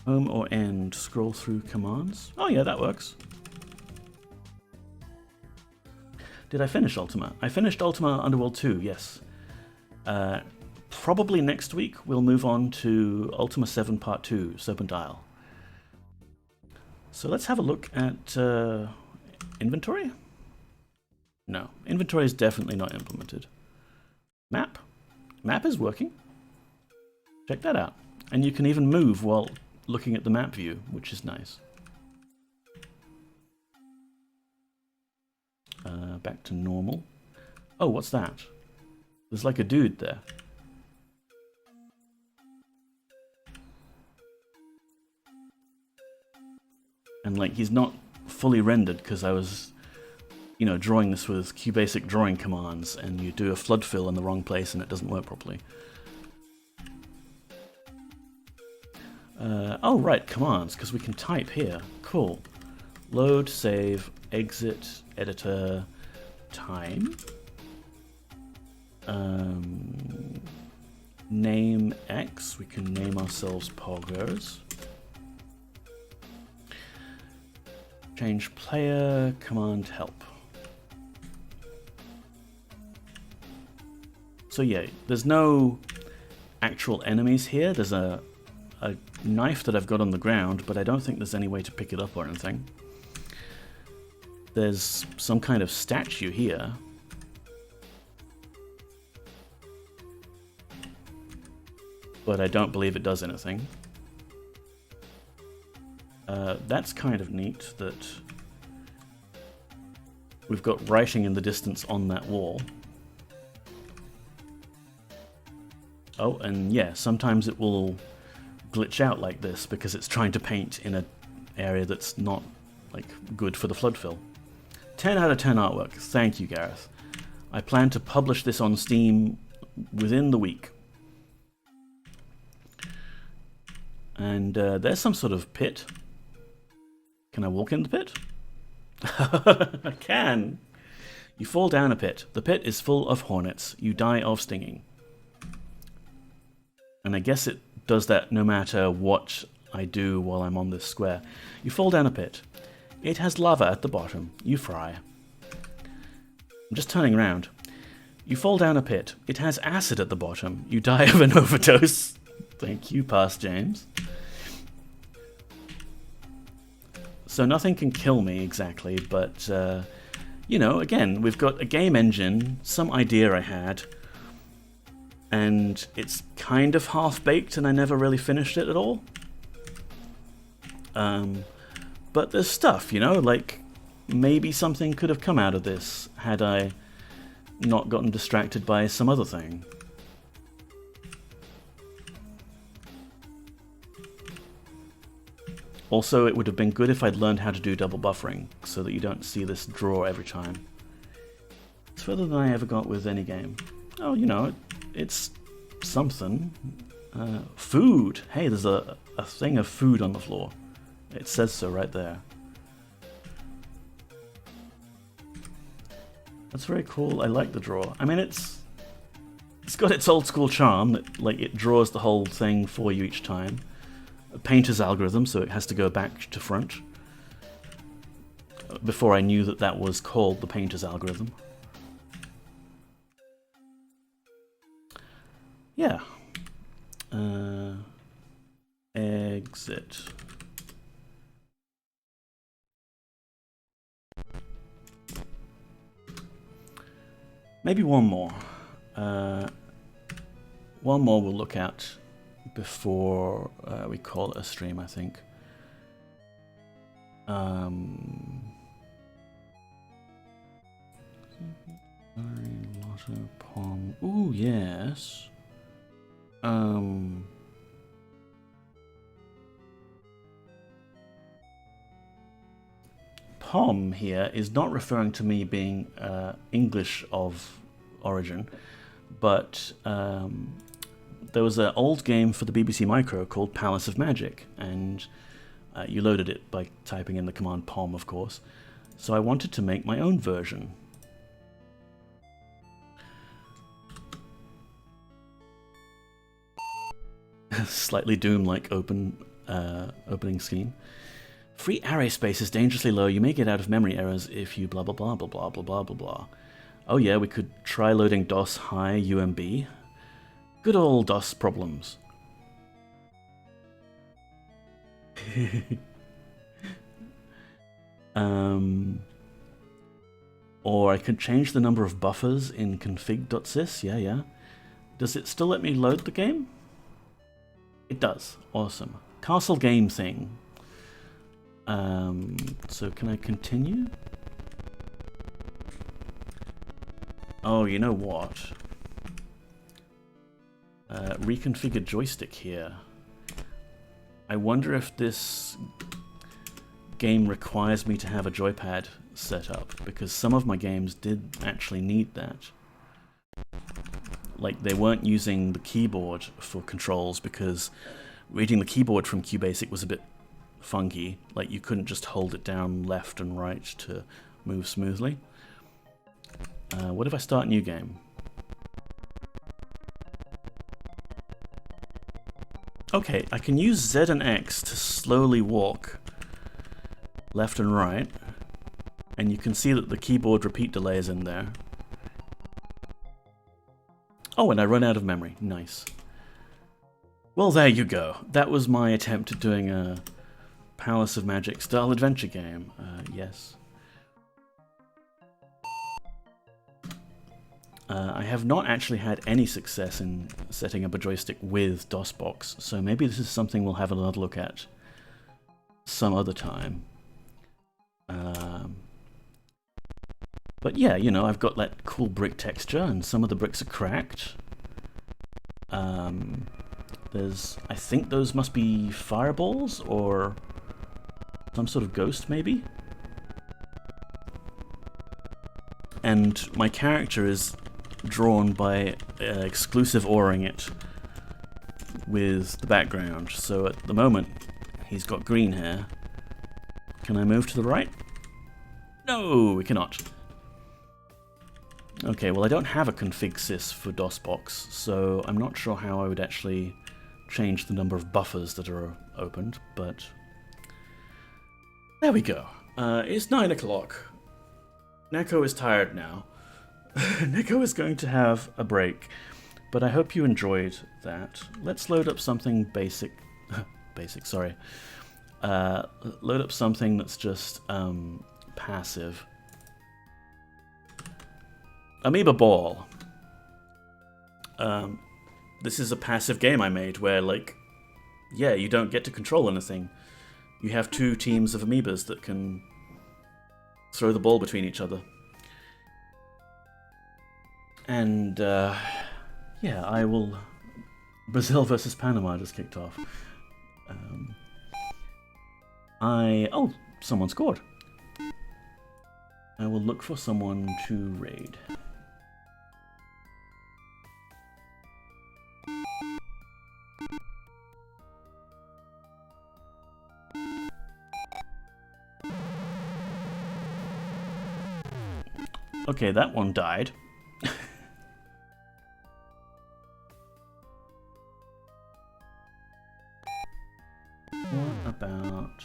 Home or end, scroll through commands. Oh yeah, that works. Did I finish Ultima? I finished Ultima Underworld 2, yes. Probably next week we'll move on to Ultima 7 Part 2, Serpent Isle. So let's have a look at inventory. No, inventory is definitely not implemented. Map. Map is working. Check that out. And you can even move while looking at the map view, which is nice. Back to normal. Oh, what's that? There's like a dude there. And like he's not fully rendered because I was, you know, drawing this with QBasic drawing commands, and you do a flood fill in the wrong place and it doesn't work properly. Oh right, commands, because we can type here. Cool. Load, save, exit, editor, time. Name X, we can name ourselves Poggers. Change player, command help. So yeah, there's no actual enemies here. There's a knife that I've got on the ground, but I don't think there's any way to pick it up or anything. There's some kind of statue here. But I don't believe it does anything. That's kind of neat that we've got writing in the distance on that wall. Oh, and yeah, sometimes it will glitch out like this because it's trying to paint in an area that's not like good for the flood fill. 10 out of 10 artwork. Thank you, Gareth. I plan to publish this on Steam within the week. And there's some sort of pit. Can I walk in the pit? I can. You fall down a pit. The pit is full of hornets. You die of stinging. And I guess it does that no matter what I do while I'm on this square. You fall down a pit. It has lava at the bottom. You fry. I'm just turning around. You fall down a pit. It has acid at the bottom. You die of an overdose. Thank you, Past James. So nothing can kill me exactly, but, you know, again, we've got a game engine, some idea I had, and it's kind of half-baked and I never really finished it at all. But there's stuff, you know, like maybe something could have come out of this had I not gotten distracted by some other thing. Also, it would have been good if I'd learned how to do double buffering, so that you don't see this draw every time. It's further than I ever got with any game. Oh, you know, it's something. Food! Hey, there's a thing of food on the floor. It says so right there. That's very cool. I like the draw. I mean, it's got its old school charm that, like, it draws the whole thing for you each time. A painter's algorithm, so it has to go back to front. Before I knew that that was called the painter's algorithm. Yeah. Exit. Maybe one more. One more we'll look at before we call it a stream, I think. Water, palm. Ooh, yes. Pom here is not referring to me being English of origin, but there was an old game for the BBC Micro called Palace of Magic, and you loaded it by typing in the command POM, of course. So I wanted to make my own version. Slightly Doom-like opening scheme. Free array space is dangerously low. You may get out of memory errors if you blah blah blah blah blah blah blah blah blah. Oh yeah, we could try loading DOS high UMB. Good old DOS problems. Or I could change the number of buffers in config.sys. Yeah. Does it still let me load the game? It does. Awesome. Castle game thing. So can I continue? Oh, you know what? Reconfigure joystick here. I wonder if this game requires me to have a joypad set up, because some of my games did actually need that. Like, they weren't using the keyboard for controls because reading the keyboard from QBasic was a bit funky. Like, you couldn't just hold it down left and right to move smoothly. What if I start a new game? Okay, I can use Z and X to slowly walk left and right, and you can see that the keyboard repeat delay is in there. Oh, and I run out of memory. Nice. Well, there you go. That was my attempt at doing a Palace of Magic style adventure game. Yes. I have not actually had any success in setting up a joystick with DOSBox, so maybe this is something we'll have another look at some other time. But yeah, you know, I've got that cool brick texture, and some of the bricks are cracked. I think those must be fireballs, or some sort of ghost, maybe? And my character is drawn by exclusive ORing it with the background. So at the moment, he's got green hair. Can I move to the right? No, we cannot. Okay, well I don't have a config sys for DOSBox, so I'm not sure how I would actually change the number of buffers that are opened, but there we go. It's 9 o'clock. Neko is tired now. Neko is going to have a break, but I hope you enjoyed that. Let's load up something basic. Sorry. Load up something that's just passive. Amoeba Ball. This is a passive game I made where, like, yeah, you don't get to control anything. You have two teams of amoebas that can throw the ball between each other. And, yeah, I will... Brazil versus Panama just kicked off. Oh, someone scored. I will look for someone to raid. Okay, that one died. What about...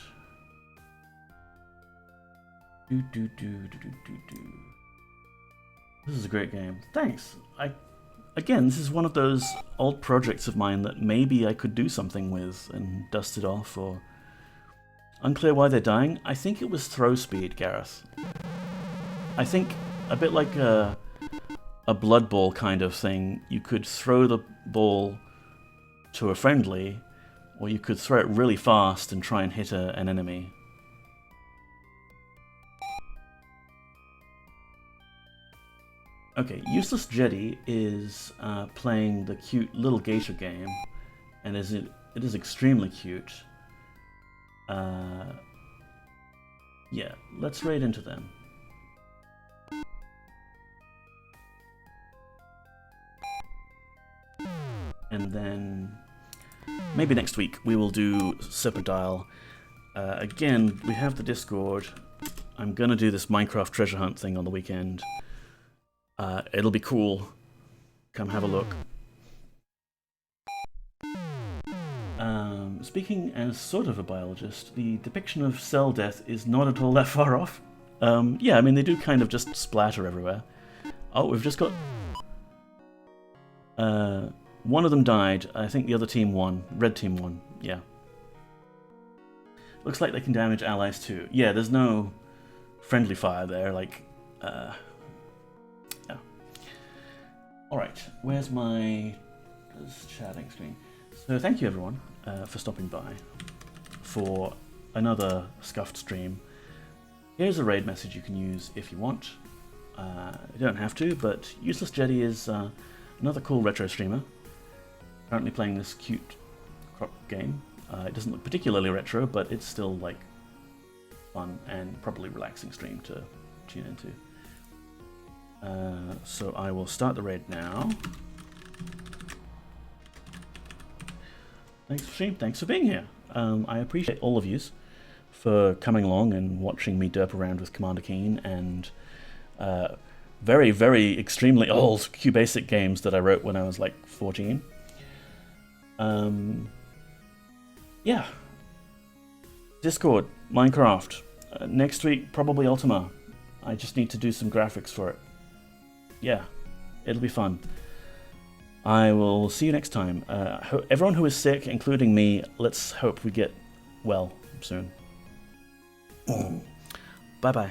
This is a great game. Thanks. Again, this is one of those old projects of mine that maybe I could do something with and dust it off, or... Unclear why they're dying. I think it was throw speed, Gareth. I think, a bit like a blood ball kind of thing, you could throw the ball to a friendly, or you could throw it really fast and try and hit an enemy. Okay, Useless Jetty is playing the cute little gator game, and it is extremely cute. Yeah, let's raid into them. And then maybe next week we will do Serpentile. Again, we have the Discord. I'm gonna do this Minecraft treasure hunt thing on the weekend. It'll be cool. Come have a look. Speaking as sort of a biologist, the depiction of cell death is not at all that far off. Yeah, I mean, they do kind of just splatter everywhere. Oh, we've just got... one of them died. I think the other team won. Red team won. Yeah. Looks like they can damage allies too. Yeah, there's no friendly fire there. Like, yeah. Alright, where's my chatting screen? So thank you everyone for stopping by for another scuffed stream. Here's a raid message you can use if you want. You don't have to, but Useless Jetty is another cool retro streamer. Currently playing this cute crop game. It doesn't look particularly retro, but it's still like fun and probably relaxing stream to tune into. So I will start the raid now. Thanks for stream. Thanks for being here. I appreciate all of yous. for coming along and watching me derp around with Commander Keen and very, very extremely old QBasic games that I wrote when I was like 14. Yeah. Discord, Minecraft. Next week, probably Ultima. I just need to do some graphics for it. Yeah, it'll be fun. I will see you next time. Everyone who is sick, including me, let's hope we get well soon. Bye-bye.